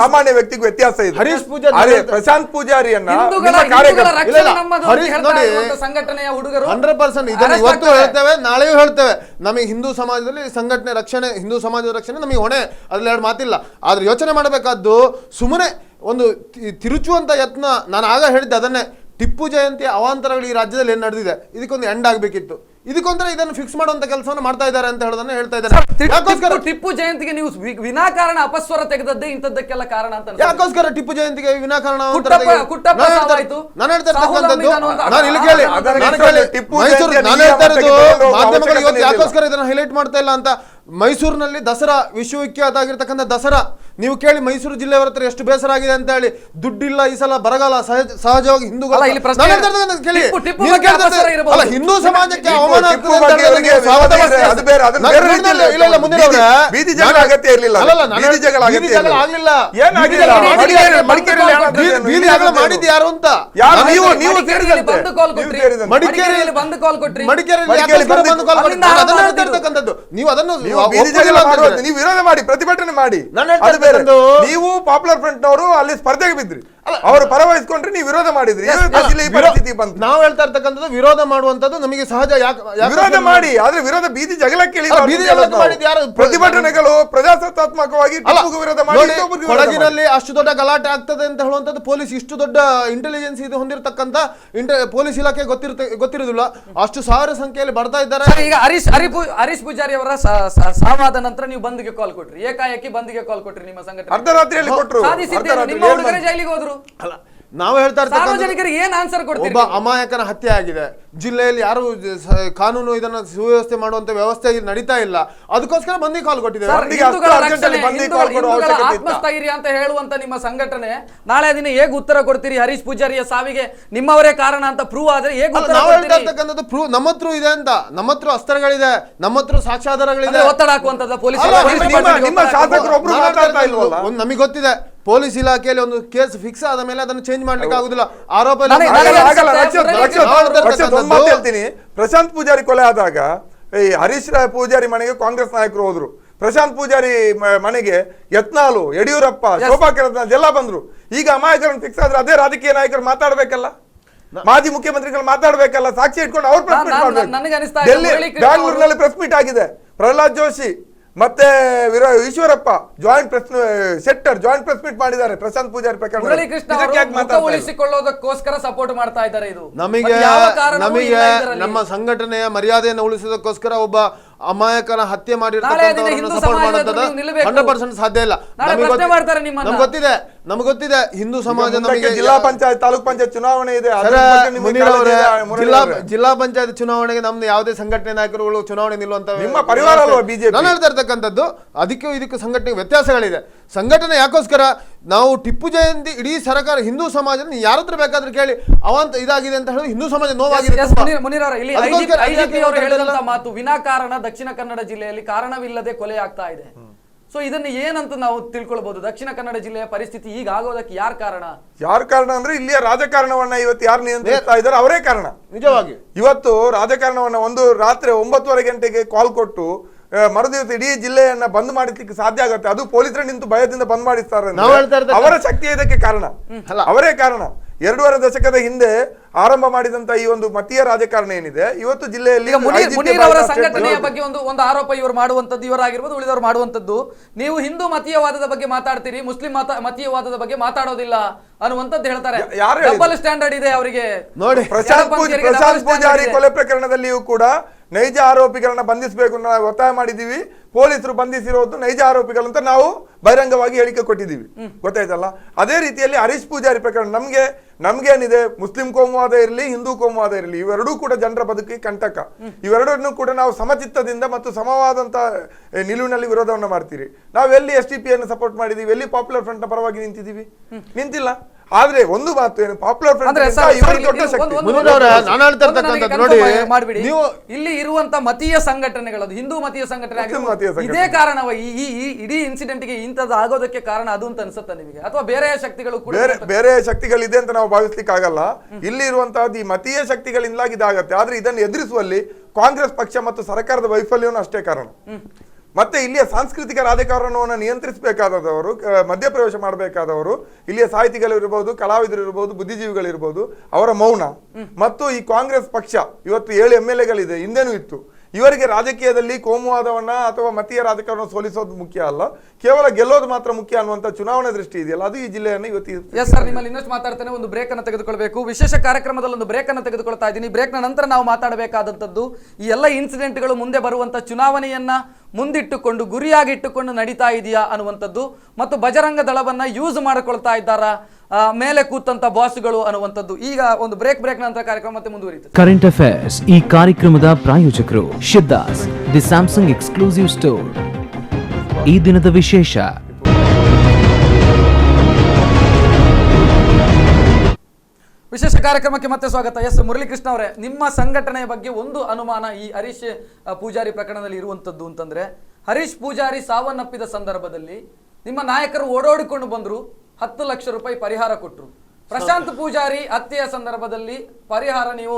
ಸಾಮಾನ್ಯ ವ್ಯಕ್ತಿಗೂ ವ್ಯತ್ಯಾಸ ಇದೆ. ಹರೀಶ್ ಪೂಜಾರಿ, ಪ್ರಶಾಂತ್ ಪೂಜಾರಿಯನ್ನ ಸಂಘಟನೆಯ ಹುಡುಗರು 100% ಇದನ್ನು ಇವತ್ತು ಹೇಳ್ತೇವೆ, ನಾಳೆಯೂ ಹೇಳ್ತೇವೆ. ನಮಗೆ ಹಿಂದೂ ಸಮಾಜದಲ್ಲಿ ಸಂಘಟನೆ ರಕ್ಷಣೆ, ಹಿಂದೂ ಸಮಾಜದ ರಕ್ಷಣೆ ನಮಗೆ ಹೊಣೆ, ಅದ್ರಲ್ಲಿ 2 ಮಾತಿಲ್ಲ. ಆದ್ರೆ ಯೋಚನೆ ಮಾಡಬೇಕಾದ್ದು, ಸುಮ್ಮನೆ ಒಂದು ತಿರುಚುವಂತ ಯತ್ನ, ನಾನು ಆಗ ಹೇಳಿದ್ದೆ ಅದನ್ನೇ, ಟಿಪ್ಪು ಜಯಂತಿ ಅವಾಂತರಗಳು ಈ ರಾಜ್ಯದಲ್ಲಿ ಏನ್ ನಡೆದಿದೆ ಇದಕ್ಕೊಂದು ಎಂಡ್ ಆಗ್ಬೇಕಿತ್ತು. ಇದಕ್ಕೊಂದ್ರೆ ಇದನ್ನು ಫಿಕ್ಸ್ ಮಾಡುವಂತ ಕೆಲಸವನ್ನು ಮಾಡ್ತಾ ಇದ್ದಾರೆ ಅಂತ ಹೇಳೋದನ್ನ ಹೇಳ್ತಾ ಇದ್ದಾರೆ. ಟಿಪ್ಪು ಜಯಂತಿಗೆ ನೀವು ವಿನಾಕಾರಣ ಅಪಸ್ವರ ತೆಗೆದದ್ದೇ ಇಂಥದ್ದಕ್ಕೆಲ್ಲ ಕಾರಣ ಅಂತ. ಯಾಕೋಸ್ಕರ ಟಿಪ್ಪು ಜಯಂತಿಗೆ ವಿನಾಕಾರಣ ನಾನು ಹೇಳ್ತಾ ಇರೋದು ಮಾಧ್ಯಮಗಳು ಇವತ್ತು ಯಾಕೋಸ್ಕರ ಇದನ್ನ ಹೈಲೈಟ್ ಮಾಡ್ತಾ ಇಲ್ಲ ಅಂತ. ಮೈಸೂರಿನಲ್ಲಿ ದಸರಾ ವಿಶ್ವವಿಖ್ಯಾತ ಆಗಿರ್ತಕ್ಕಂಥ ದಸರಾ ನೀವು ಕೇಳಿ, ಮೈಸೂರು ಜಿಲ್ಲೆಯವರ ಹತ್ರ ಎಷ್ಟು ಬೇಸರ ಆಗಿದೆ ಅಂತ ಹೇಳಿ. ದುಡ್ಡಿಲ್ಲ, ಈ ಸಲ ಬರಗಾಲ, ಸಹಜವಾಗಿ ಹಿಂದೂಗಳು ಹಿಂದೂ ಸಮಾಜಕ್ಕೆ ಅವಮಾನ ಮಾಡಿದ್ದು ಯಾರು ಅಂತ ಮಡಿಕೇರಿಯಲ್ಲಿ ನೀವು ಅದನ್ನು ನೀವು ವಿರೋಧ ಮಾಡಿ, ಪ್ರತಿಭಟನೆ ಮಾಡಿ. ನೀವು ಪಾಪ್ಯುಲರ್ ಫ್ರಂಟ್ ನವರು ಅಲ್ಲಿ ಸ್ಪರ್ಧೆಗೆ ಬಿದ್ರಿ, ಅವರು ಪರವಹಿಸ್ಕೊಂಡ್ರೆ ನೀವು ವಿರೋಧ ಮಾಡಿದ್ರಿ. ನಾವು ಹೇಳ್ತಾ ಇರ್ತಕ್ಕಂಥದ್ದು ವಿರೋಧ ಮಾಡುವಂತದ್ದು ನಮಗೆ ಸಹಜ. ವಿರೋಧ ಮಾಡಿ, ಆದ್ರೆ ವಿರೋಧ ಬೀದಿ ಜಗಳಕ್ಕೆ ಪ್ರತಿಭಟನೆಗಳು ಪ್ರಜಾಸತ್ತಾತ್ಮಕವಾಗಿ ವಿರೋಧ ಮಾಡಿ. ಕೊಡಗಿನಲ್ಲಿ ಅಷ್ಟು ದೊಡ್ಡ ಗಲಾಟೆ ಆಗ್ತದೆ ಅಂತ ಹೇಳುವಂತದ್ದು ಪೊಲೀಸ್ ಇಷ್ಟು ದೊಡ್ಡ ಇಂಟೆಲಿಜೆನ್ಸ್ ಇದು ಹೊಂದಿರತಕ್ಕಂತ ಪೊಲೀಸ್ ಇಲಾಖೆ ಗೊತ್ತಿರುವುದಿಲ್ಲ. ಅಷ್ಟು ಸಾವಿರ ಸಂಖ್ಯೆಯಲ್ಲಿ ಬರ್ತಾ ಇದ್ದಾರೆ. ಈಗ ಹರೀಶ್ ಪೂಜಾರಿ ಅವರ ಸಾವಾದ ನಂತರ ನೀವು ಬಂದ್ಗೆ ಕಾಲ್ ಕೊಟ್ರಿ, ಏಕಾಏಕಿ ಬಂದ್ಗೆ ಕಾಲ್ ಕೊಟ್ರಿ. ನಿಮ್ಮ ಸಂಘಟನೆ ಅರ್ಧರಾತ್ರಿಯಲ್ಲಿ ಕೊಟ್ಟರು, ನಿಮ್ಮ ಹುಡುಗರೇ ಜೈಲಿಗೆ ಹೋದ್ರು. ಅಲ್ಲ, ನಾವು ಹೇಳ್ತಾ ಸಾರ್ವಜನಿಕರಿಗೆ ಏನ್ ಆನ್ಸರ್ ಕೊಡ್ತೀರಿ? ಒಬ್ಬ ಅಮಾಯಕನ ಹತ್ಯೆ ಆಗಿದೆ, ಜಿಲ್ಲೆಯಲ್ಲಿ ಯಾರು ಕಾನೂನು ಇದನ್ನ ಸುವ್ಯವಸ್ಥೆ ಮಾಡುವಂತ ವ್ಯವಸ್ಥೆ ನಡೀತಾ ಇಲ್ಲ, ಅದಕ್ಕೋಸ್ಕರ ಬಂದಿ ಕಾಲ್ ಕೊಟ್ಟಿದ್ದೇವೆ. ಆತ್ಮಸ್ಥೈರ್ಯ ಅಂತ ಹೇಳುವಂತ ನಿಮ್ಮ ಸಂಘಟನೆ ನಾಳೆ ದಿನ ಹೇಗೆ ಉತ್ತರ ಕೊಡ್ತೀರಿ? ಹರೀಶ್ ಪೂಜಾರಿಯ ಸಾವಿಗೆ ನಿಮ್ಮವರೇ ಕಾರಣ ಅಂತ ಪ್ರೂವ್ ಆದ್ರೆ ಹೇಗೆ ಉತ್ತರ ಕೊಡ್ತೀರಿ? ಪ್ರೂವ್ ನಮ್ಮ ಹತ್ರ ಇದೆ ಅಂತ, ನಮ್ಮ ಹತ್ರ ಅಸ್ತ್ರಗಳಿದೆ, ನಮ್ಮ ಹತ್ರ ಸಾಕ್ಷ್ಯಾಧಾರಗಳಿದೆ. ಒತ್ತಡ ಹಾಕುವಂತದ್ದು ಪೊಲೀಸ್ ನಮಗೆ ಗೊತ್ತಿದೆ. ಪೊಲೀಸ್ ಇಲಾಖೆಯಲ್ಲಿ ಒಂದು ಕೇಸ್ ಫಿಕ್ಸ್ ಆದ ಮೇಲೆ ಅದನ್ನು ಚೇಂಜ್ ಮಾಡ್ಲಿಕ್ಕೆ ಆಗುದಿಲ್ಲ. ಆರೋಪ ಹೇಳ್ತೀನಿ. ಪ್ರಶಾಂತ್ ಪೂಜಾರಿ ಕೊಲೆ ಆದಾಗ ಈ ಹರೀಶ್ ಪೂಜಾರಿ ಮನೆಗೆ ಕಾಂಗ್ರೆಸ್ ನಾಯಕರು ಹೋದ್ರು. ಪ್ರಶಾಂತ್ ಪೂಜಾರಿ ಮನೆಗೆ ಯತ್ನಾಳು, ಯಡಿಯೂರಪ್ಪ, ಶೋಭಾ ಕರಂದ್ಲಾಜೆ ಎಲ್ಲ ಬಂದ್ರು. ಈಗ ಅಮಾಯಕರನ್ನು ಫಿಕ್ಸ್ ಆದ್ರೆ ಅದೇ ರಾಜಕೀಯ ನಾಯಕರು ಮಾತಾಡ್ಬೇಕಲ್ಲ, ಮಾಜಿ ಮುಖ್ಯಮಂತ್ರಿಗಳು ಮಾತಾಡ್ಬೇಕಲ್ಲ, ಸಾಕ್ಷಿ ಇಟ್ಕೊಂಡು ಅವ್ರು ಪ್ರೆಸ್ ಮೀಟ್ ಮಾಡ್ಬೇಕು. ಬೆಂಗಳೂರಿನಲ್ಲಿ ಪ್ರೆಸ್ ಮೀಟ್ ಆಗಿದೆ. ಪ್ರಹ್ಲಾದ್ ಜೋಶಿ ಮತ್ತೆ ಈಶ್ವರಪ್ಪ ಜಾಯಿಂಟ್ ಪ್ರೆಸ್ ಮೀಟ್ ಮಾಡಿದ್ದಾರೆ ಪ್ರಶಾಂತ್ ಪೂಜಾರಿ ಪ್ರಕರಣ ಉಳಿಸಿಕೊಳ್ಳೋದಕ್ಕೋಸ್ಕರ ಸಪೋರ್ಟ್ ಮಾಡ್ತಾ ಇದ್ದಾರೆ. ಇದು ನಮಗೆ ನಮ್ಮ ಸಂಘಟನೆಯ ಮರ್ಯಾದೆಯನ್ನು ಉಳಿಸೋದಕ್ಕೋಸ್ಕರ ಒಬ್ಬ ಅಮಾಯಕನ ಹತ್ಯೆ ಮಾಡಿರ್ತಕ್ಕಂಥವರನ್ನು ಸಪೋರ್ಟ್ ಮಾಡೋದು 100% ಸಾಧ್ಯ ಇಲ್ಲ. ನಮ್ಗೆ ಗೊತ್ತಿದೆ ಹಿಂದೂ ಸಮಾಜ ನಮಗೆ ಜಿಲ್ಲಾ ಪಂಚಾಯತ್ ತಾಲೂಕ್ ಪಂಚಾಯತ್ ಚುನಾವಣೆ ಇದೆ. ಜಿಲ್ಲಾ ಪಂಚಾಯತ್ ಚುನಾವಣೆಗೆ ನಮ್ದು ಯಾವುದೇ ಸಂಘಟನೆ ನಾಯಕರುಗಳು ಚುನಾವಣೆ ನಿಲ್ಲುವಂತ ನಿಮ್ಮ ಪರಿವಾರ ಅಲ್ವಾ ಬಿಜೆಪಿ? ನಾನು ಹೇಳ್ತಾ ಇರ್ತಕ್ಕಂಥದ್ದು ಅದಕ್ಕೂ ಇದಕ್ಕೂ ಸಂಘಟನೆಗೆ ವ್ಯತ್ಯಾಸಗಳಿದೆ. ಸಂಘಟನೆ ಯಾಕೋಸ್ಕರ ನಾವು ಟಿಪ್ಪು ಜಯಂತಿ ಇಡೀ ಸರ್ಕಾರ ಹಿಂದೂ ಸಮಾಜ ಯಾರ ಹತ್ರ ಬೇಕಾದ್ರೆ ಕೇಳಿ ಅವಂತ ಇದಾಗಿದೆ ಅಂತ ಹೇಳಿ ಹಿಂದೂ ಸಮಾಜ ನೋವಾಗಿದೆ. ಮಾತು ವಿನಾಕಾರಣ ದಕ್ಷಿಣ ಕನ್ನಡ ಜಿಲ್ಲೆಯಲ್ಲಿ ಕಾರಣವಿಲ್ಲದೆ ಕೊಲೆ ಆಗ್ತಾ ಇದೆ. ಸೊ ಇದನ್ನ ಏನಂತ ನಾವು ತಿಳ್ಕೊಳ್ಬಹುದು? ದಕ್ಷಿಣ ಕನ್ನಡ ಜಿಲ್ಲೆಯ ಪರಿಸ್ಥಿತಿ ಈಗ ಆಗೋದಕ್ಕೆ ಯಾರು ಕಾರಣ ಅಂದ್ರೆ ಇಲ್ಲಿಯ ರಾಜಕಾರಣವನ್ನ ಇವತ್ತು ಯಾರು ನಿಯಂತ್ರಿಸ್ತಾ ಇದ್ದಾರೆ ಅವರೇ ಕಾರಣ. ನಿಜವಾಗಿ ಇವತ್ತು ರಾಜಕಾರಣವನ್ನ ಒಂದು ರಾತ್ರಿ 9:30 ಗಂಟೆಗೆ ಕಾಲ್ ಕೊಟ್ಟು ಮರುದಿವಸ ಇಡೀ ಜಿಲ್ಲೆಯನ್ನ ಬಂದ್ ಮಾಡಿಸ್ಲಿಕ್ಕೆ ಸಾಧ್ಯ ಆಗುತ್ತೆ. ಅದು ಪೊಲೀಸರೇ ನಿಂತು ಭಯದಿಂದ ಬಂದ್ ಮಾಡಿಸ್ತಾರೆ. ಅವರ ಶಕ್ತಿ ಇದಕ್ಕೆ ಕಾರಣ, ಅವರೇ ಕಾರಣ. 2.5 ದಶಕದ ಹಿಂದೆ ಆರಂಭ ಮಾಡಿದಂತ ಈ ಒಂದು ಮತೀಯ ರಾಜಕಾರಣ ಏನಿದೆ ಇವತ್ತು ಜಿಲ್ಲೆಯಲ್ಲಿ ಸಂಘಟನೆಯ ಬಗ್ಗೆ ಒಂದು ಆರೋಪ ಇವರು ಮಾಡುವಂತದ್ದು, ಇವರಾಗಿರ್ಬೋದು ಉಳಿದವರು ಮಾಡುವಂತದ್ದು, ನೀವು ಹಿಂದೂ ಮತೀಯವಾದದ ಬಗ್ಗೆ ಮಾತಾಡ್ತೀರಿ, ಮುಸ್ಲಿಂ ಮತೀಯವಾದದ ಬಗ್ಗೆ ಮಾತಾಡೋದಿಲ್ಲ ಅನ್ನುವಂಥದ್ದು ಹೇಳ್ತಾರೆ. ಡಬಲ್ ಸ್ಟ್ಯಾಂಡರ್ಡ್ ಇದೆ ಅವರಿಗೆ ನೋಡಿ. ಪ್ರಶಾಂತ್ ಪೂಜಾರಿ ಕೊಲೆ ಪ್ರಕರಣದಲ್ಲಿಯೂ ಕೂಡ ನೈಜ ಆರೋಪಿಗಳನ್ನ ಬಂಧಿಸಬೇಕು ನಾವು ಒತ್ತಾಯ ಮಾಡಿದೀವಿ. ಪೊಲೀಸರು ಬಂಧಿಸಿರೋದು ನೈಜ ಆರೋಪಿಗಳಂತ ನಾವು ಬಹಿರಂಗವಾಗಿ ಹೇಳಿಕೆ ಕೊಟ್ಟಿದ್ದೀವಿ, ಗೊತ್ತಾಯ್ತಲ್ಲ. ಅದೇ ರೀತಿಯಲ್ಲಿ ಹರೀಶ್ ಪೂಜಾರಿ ಪ್ರಕರಣ ನಮ್ಗೇನಿದೆ, ಮುಸ್ಲಿಂ ಕೋಮುವಾದ ಇರಲಿ, ಹಿಂದೂ ಕೋಮುವಾದ ಇರಲಿ, ಇವೆರಡೂ ಕೂಡ ಜನರ ಬದುಕಿಗೆ ಕಂಟಕ. ಇವೆರಡನ್ನು ಕೂಡ ನಾವು ಸಮಚಿತ್ತದಿಂದ ಮತ್ತು ಸಮವಾದಂತ ನಿಲುವಿನಲ್ಲಿ ವಿರೋಧವನ್ನ ಮಾಡ್ತೀರಿ. ನಾವೆಲ್ಲಿ STP ಅನ್ನು ಸಪೋರ್ಟ್ ಮಾಡಿದೀವಿ, ಎಲ್ಲಿ ಪಾಪ್ಯುಲರ್ ಫ್ರಂಟ್ ನ ಪರವಾಗಿ ನಿಂತಿಲ್ಲ. ಆದ್ರೆ ಒಂದು ಮಾತು ಏನು, ಪಾಪ್ಯುಲರ್ ಫ್ರಂಟ್ ದೊಡ್ಡ ಶಕ್ತಿ. ಇಲ್ಲಿ ಇರುವಂತ ಮತೀಯ ಸಂಘಟನೆಗಳು, ಹಿಂದೂ ಮತೀಯ ಸಂಘಟನೆ ಇದೇ ಕಾರಣವ ಈ ಇಡೀ ಇನ್ಸಿಡೆಂಟ್ ಗೆ ಇಂಥದ್ದು ಆಗೋದಕ್ಕೆ ಕಾರಣ ಅದು ಅಂತ ಅನ್ಸುತ್ತೆ ನಿಮಗೆ? ಅಥವಾ ಬೇರೆ ಶಕ್ತಿಗಳು ಬೇರೆ ಶಕ್ತಿಗಳಿದೆ ಅಂತ ನಾವು ಭಾವಿಸ್ಲಿಕ್ಕೆ ಆಗಲ್ಲ. ಇಲ್ಲಿ ಇರುವಂತಹದ್ದು ಈ ಮತೀಯ ಶಕ್ತಿಗಳಿಂದಾಗಿ ಇದಾಗತ್ತೆ. ಆದ್ರೆ ಇದನ್ನು ಎದುರಿಸುವಲ್ಲಿ ಕಾಂಗ್ರೆಸ್ ಪಕ್ಷ ಮತ್ತು ಸರ್ಕಾರದ ವೈಫಲ್ಯವೂ ಅಷ್ಟೇ ಕಾರಣ. ಮತ್ತೆ ಇಲ್ಲಿಯ ಸಾಂಸ್ಕೃತಿಕ ರಾಜಕಾರಣವನ್ನು ನಿಯಂತ್ರಿಸಬೇಕಾದವರು, ಮಧ್ಯಪ್ರವೇಶ ಮಾಡಬೇಕಾದವರು, ಇಲ್ಲಿಯ ಸಾಹಿತಿಗಳಿರ್ಬೋದು, ಕಲಾವಿದರು ಇರ್ಬೋದು, ಬುದ್ಧಿಜೀವಿಗಳಿರ್ಬೋದು, ಅವರ ಮೌನ ಮತ್ತು ಈ ಕಾಂಗ್ರೆಸ್ ಪಕ್ಷ ಇವತ್ತು 7 MLAಗಳಿದೆ, ಹಿಂದೆನೂ ಇತ್ತು. ಇವರಿಗೆ ರಾಜಕೀಯದಲ್ಲಿ ಕೋಮುವಾದವನ್ನ ಅಥವಾ ಮತೀಯ ರಾಜಕಾರಣ ಸೋಲಿಸೋದು ಮುಖ್ಯ ಅಲ್ಲ, ಕೇವಲ ಗೆಲ್ಲೋದು ಮಾತ್ರ ಮುಖ್ಯ ಅನ್ನುವಂಥ ಚುನಾವಣಾ ದೃಷ್ಟಿ ಇದೆಯಲ್ಲ, ಅದು ಈ ಜಿಲ್ಲೆಯನ್ನು ಇವತ್ತು. ಎಸ್ ಸರ್, ನಿಮ್ಮಲ್ಲಿ ಇನ್ನಷ್ಟು ಮಾತಾಡ್ತೇನೆ. ಒಂದು ಬ್ರೇಕ್ ಅನ್ನು ತೆಗೆದುಕೊಳ್ಬೇಕು. ವಿಶೇಷ ಕಾರ್ಯಕ್ರಮದಲ್ಲಿ ಒಂದು ಬ್ರೇಕ್ ಅನ್ನು ತೆಗೆದುಕೊಳ್ತಾ ಇದ್ದೀನಿ. ಬ್ರೇಕ್ನ ನಂತರ ನಾವು ಮಾತಾಡಬೇಕಾದಂಥದ್ದು ಈ ಎಲ್ಲ ಇನ್ಸಿಡೆಂಟ್ಗಳು ಮುಂದೆ ಬರುವಂಥ ಚುನಾವಣೆಯನ್ನ ಮುಂದಿಟ್ಟುಕೊಂಡು ಗುರಿಯಾಗಿಟ್ಟುಕೊಂಡು ನಡೀತಾ ಇದೆಯಾ ಅನ್ನುವಂಥದ್ದು, ಮತ್ತು ಬಜರಂಗ ದಳವನ್ನ ಯೂಸ್ ಮಾಡಿಕೊಳ್ತಾ ಇದ್ದಾರಾ ಮೇಲೆ ಕೂತಂತ ಬಾಸ್ಗಳು ಅನ್ನುವಂಥದ್ದು. ಈಗ ಒಂದು ಬ್ರೇಕ್ ನಂತರ ಕಾರ್ಯಕ್ರಮ ಮತ್ತೆ ಮುಂದುವರಿಯುತ್ತೆ. ಕರೆಂಟ್ ಅಫೇರ್ಸ್ ಈ ಕಾರ್ಯಕ್ರಮದ ಪ್ರಾಯೋಜಕರು Siddhas, the Samsung exclusive store. ಈ ದಿನದ ವಿಶೇಷ. ವಿಶೇಷ ಕಾರ್ಯಕ್ರಮಕ್ಕೆ ಮತ್ತೆ ಸ್ವಾಗತ. ಎಸ್ ಮುರಳೀಕೃಷ್ಣ ಅವರೇ, ನಿಮ್ಮ ಸಂಘಟನೆಯ ಬಗ್ಗೆ ಒಂದು ಅನುಮಾನ ಈ ಹರೀಶ್ ಪೂಜಾರಿ ಪ್ರಕರಣದಲ್ಲಿ ಇರುವಂತದ್ದು ಅಂತಂದ್ರೆ, ಹರೀಶ್ ಪೂಜಾರಿ ಸಾವನ್ನಪ್ಪಿದ ಸಂದರ್ಭದಲ್ಲಿ ನಿಮ್ಮ ನಾಯಕರು ಓಡೋಡಿಕೊಂಡು ಬಂದ್ರು, 10 ಲಕ್ಷ ರೂಪಾಯಿ ಪರಿಹಾರ ಕೊಟ್ಟರು. ಪ್ರಶಾಂತ್ ಪೂಜಾರಿ ಹತ್ಯೆಯ ಸಂದರ್ಭದಲ್ಲಿ ಪರಿಹಾರ ನೀವು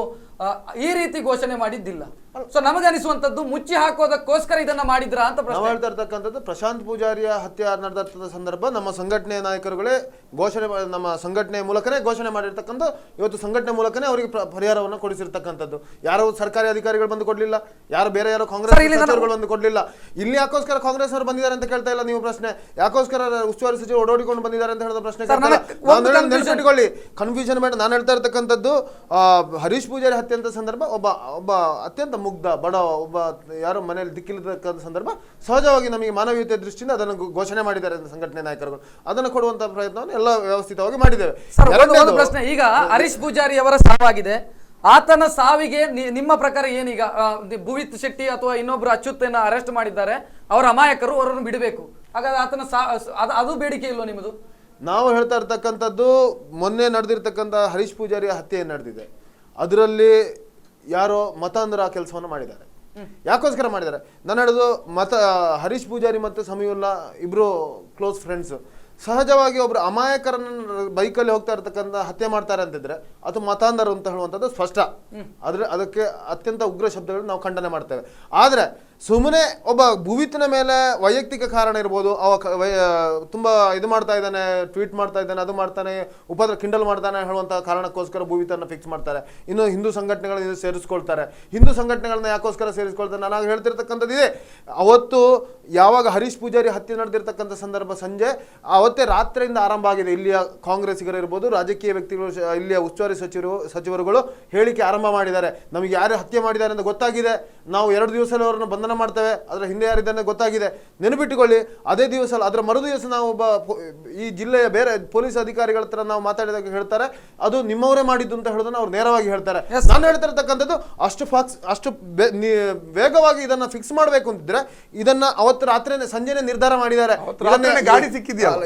ಈ ರೀತಿ ಘೋಷಣೆ ಮಾಡಿದ್ದಿಲ್ಲ. ಸೊ ನಮಗನಿಸುವಂತದ್ದು ಮುಚ್ಚಿ ಹಾಕೋದಕ್ಕೋಸ್ಕರ ಇದನ್ನ ಮಾಡಿದ್ರ ಅಂತ ನಾವು ಹೇಳ್ತಾ ಇರ್ತಕ್ಕಂಥದ್ದು. ಪ್ರಶಾಂತ್ ಪೂಜಾರಿಯ ಹತ್ಯೆ ನಡೆದ ಸಂದರ್ಭ ನಮ್ಮ ಸಂಘಟನೆಯ ನಾಯಕರುಗಳೇ ನಮ್ಮ ಸಂಘಟನೆಯ ಮೂಲಕನೇ ಘೋಷಣೆ ಮಾಡಿರ್ತಕ್ಕಂಥ, ಇವತ್ತು ಸಂಘಟನೆ ಮೂಲಕನೇ ಅವರಿಗೆ ಪರಿಹಾರವನ್ನು ಕೊಡಿಸಿರ್ತಕ್ಕಂಥದ್ದು. ಯಾರೋ ಸರ್ಕಾರಿ ಅಧಿಕಾರಿಗಳು ಬಂದು ಕೊಡ್ಲಿಲ್ಲ, ಬೇರೆ ಯಾರೋ ಕಾಂಗ್ರೆಸ್ ಸಚಿವರುಗಳು ಬಂದು ಕೊಡ್ಲಿಲ್ಲ. ಇಲ್ಲಿ ಯಾಕೋಸ್ಕರ ಕಾಂಗ್ರೆಸ್ ಅವರು ಬಂದಿದ್ದಾರೆ ಅಂತ ಕೇಳ್ತಾ ಇಲ್ಲ ನೀವು ಪ್ರಶ್ನೆ. ಯಾಕೋಸ್ಕರ ಉಸ್ತುವಾರಿ ಸಚಿವರು ಓಡೋಡಿಕೊಂಡು ಬಂದಿದ್ದಾರೆ ಅಂತ ಹೇಳಿದ ಪ್ರಶ್ನೆ ನೆನಪಿಟ್ಕೊಳ್ಳಿ. ಕನ್ಫ್ಯೂಷನ್ ಬೇಡ. ನಾನು ಹೇಳ್ತಾ ಇರ್ತಕ್ಕಂಥದ್ದು, ಹರೀಶ್ ಪೂಜಾರಿ ಹತ್ಯೆ ಅಂತ ಸಂದರ್ಭ ಒಬ್ಬ ಅತ್ಯಂತ ಮುಗ್ಧ ಬಡ ಒಬ್ಬ ಯಾರೋ ಮನೆಯಲ್ಲಿ ದಿಕ್ಕಿಲ್ಲತಕ್ಕಂಥ ಸಂದರ್ಭ, ಸಹಜವಾಗಿ ನಮಗೆ ಮಾನವೀಯತೆ ದೃಷ್ಟಿಯಿಂದ ಅದನ್ನು ಘೋಷಣೆ ಮಾಡಿದ್ದಾರೆ ಸಂಘಟನೆ ನಾಯಕರುಗಳು. ಅದನ್ನು ಕೊಡುವಂತ ಪ್ರಯತ್ನವನ್ನು ಎಲ್ಲ ವ್ಯವಸ್ಥಿತವಾಗಿ ಮಾಡಿದ್ದೇವೆ. ಪ್ರಶ್ನೆ, ಈಗ ಹರೀಶ್ ಪೂಜಾರಿ ಅವರ ಸಾವಾಗಿದೆ, ಆತನ ಸಾವಿಗೆ ನಿಮ್ಮ ಪ್ರಕಾರ ಏನೀಗ ಭುವಿತ್ ಶೆಟ್ಟಿ ಅಥವಾ ಇನ್ನೊಬ್ರು ಅಚ್ಯುತನ ಅರೆಸ್ಟ್ ಮಾಡಿದ್ದಾರೆ, ಅವರ ಅಮಾಯಕರು, ಅವರನ್ನು ಬಿಡಬೇಕು. ಹಾಗಾದ್ರೆ ಆತನ ಅದು ಬೇಡಿಕೆ ಇಲ್ವೋ ನಿಮ್ಮದು? ನಾವು ಹೇಳ್ತಾ ಇರ್ತಕ್ಕಂಥದ್ದು, ಮೊನ್ನೆ ನಡೆದಿರ್ತಕ್ಕಂಥ ಹರೀಶ್ ಪೂಜಾರಿಯ ಹತ್ಯೆ ನಡೆದಿದೆ, ಅದರಲ್ಲಿ ಯಾರೋ ಮತಾಂಧರ ಕೆಲಸವನ್ನು ಮಾಡಿದ್ದಾರೆ. ಯಾಕೋಸ್ಕರ ಮಾಡಿದ್ದಾರೆ? ನಾನು ಹೇಳೋದು, ಹರೀಶ್ ಪೂಜಾರಿ ಮತ್ತು ಸಮೀವುಲ್ಲಾ ಇಬ್ರು ಕ್ಲೋಸ್ ಫ್ರೆಂಡ್ಸ್. ಸಹಜವಾಗಿ ಒಬ್ರು ಅಮಾಯಕರನ್ನು ಬೈಕಲ್ಲಿ ಹೋಗ್ತಾ ಇರ್ತಕ್ಕಂಥ ಹತ್ಯೆ ಮಾಡ್ತಾರೆ ಅಂತಿದ್ರೆ ಅದು ಮತಾಂಧರು ಅಂತ ಹೇಳುವಂಥದ್ದು ಸ್ಪಷ್ಟ. ಅದಕ್ಕೆ ಅತ್ಯಂತ ಉಗ್ರ ಶಬ್ದಗಳು ನಾವು ಖಂಡನೆ ಮಾಡ್ತೇವೆ. ಆದರೆ ಸುಮ್ಮನೆ ಒಬ್ಬ ಭುವಿತಿನ ಮೇಲೆ ವೈಯಕ್ತಿಕ ಕಾರಣ ಇರ್ಬೋದು, ತುಂಬ ಇದು ಮಾಡ್ತಾ ಇದ್ದಾನೆ, ಟ್ವೀಟ್ ಮಾಡ್ತಾ ಇದ್ದಾನೆ, ಅದು ಮಾಡ್ತಾನೆ, ಕಿಂಡಲ್ ಮಾಡ್ತಾನೆ ಹೇಳುವಂಥ ಕಾರಣಕ್ಕೋಸ್ಕರ ಭುವಿತನ್ನು ಫಿಕ್ಸ್ ಮಾಡ್ತಾರೆ. ಇನ್ನು ಹಿಂದೂ ಸಂಘಟನೆಗಳನ್ನ ಸೇರಿಸ್ಕೊಳ್ತಾರೆ. ಹಿಂದೂ ಸಂಘಟನೆಗಳನ್ನ ಯಾಕೋಸ್ಕರ ಸೇರಿಸ್ಕೊಳ್ತಾರೆ? ನಾನು ಹೇಳ್ತಿರ್ತಕ್ಕಂಥದ್ದು ಇದೆ. ಅವತ್ತು ಯಾವಾಗ ಹರೀಶ್ ಪೂಜಾರಿ ಹತ್ಯೆ ನಡೆದಿರ್ತಕ್ಕಂಥ ಸಂದರ್ಭ ಸಂಜೆ, ಅವತ್ತೇ ರಾತ್ರಿಯಿಂದ ಆರಂಭ ಆಗಿದೆ. ಇಲ್ಲಿಯ ಕಾಂಗ್ರೆಸ್ಸಿಗರು ಇರ್ಬೋದು, ರಾಜಕೀಯ ವ್ಯಕ್ತಿಗಳು, ಇಲ್ಲಿಯ ಉಸ್ತುವಾರಿ ಸಚಿವರುಗಳು ಹೇಳಿಕೆ ಆರಂಭ ಮಾಡಿದ್ದಾರೆ. ನಮಗೆ ಯಾರು ಹತ್ಯೆ ಮಾಡಿದ್ದಾರೆ ಅಂತ ಗೊತ್ತಾಗಿದೆ, ನಾವು 2 ದಿವಸದಲ್ಲಿ ಅವರನ್ನು ಬಂಧನ ಮಾಡ್ತೇವೆ, ಅದರ ಹಿಂದೆ ಯಾರಿದ್ದಾನೆ ಗೊತ್ತಾಗಿದೆ. ನೆನಪಿಟ್ಟುಕೊಳ್ಳಿ, ಅದೇ ದಿವಸ ಅದರ ಮರು ದಿವಸ ನಾವು ಈ ಜಿಲ್ಲೆಯ ಬೇರೆ ಪೊಲೀಸ್ ಅಧಿಕಾರಿಗಳ ಹತ್ರ ನಾವು ಮಾತಾಡಿದಾಗ ಹೇಳ್ತಾರೆ, ಅದು ನಿಮ್ಮವರೇ ಮಾಡಿದ್ದು ಅಂತ ಹೇಳೋದನ್ನ ಅವ್ರು ನೇರವಾಗಿ ಹೇಳ್ತಾರೆ. ನಾನು ಹೇಳ್ತಾ ಇರ್ತಕ್ಕಂಥದ್ದು, ಅಷ್ಟು ವೇಗವಾಗಿ ಇದನ್ನ ಫಿಕ್ಸ್ ಮಾಡಬೇಕು ಅಂತಿದ್ರೆ ಇದನ್ನ ಅವತ್ತು ರಾತ್ರಿ ಸಂಜೆನೆ ನಿರ್ಧಾರ ಮಾಡಿದ್ದಾರೆ. ಗಾಡಿ ಸಿಕ್ಕಿದೆಯಲ್ಲ,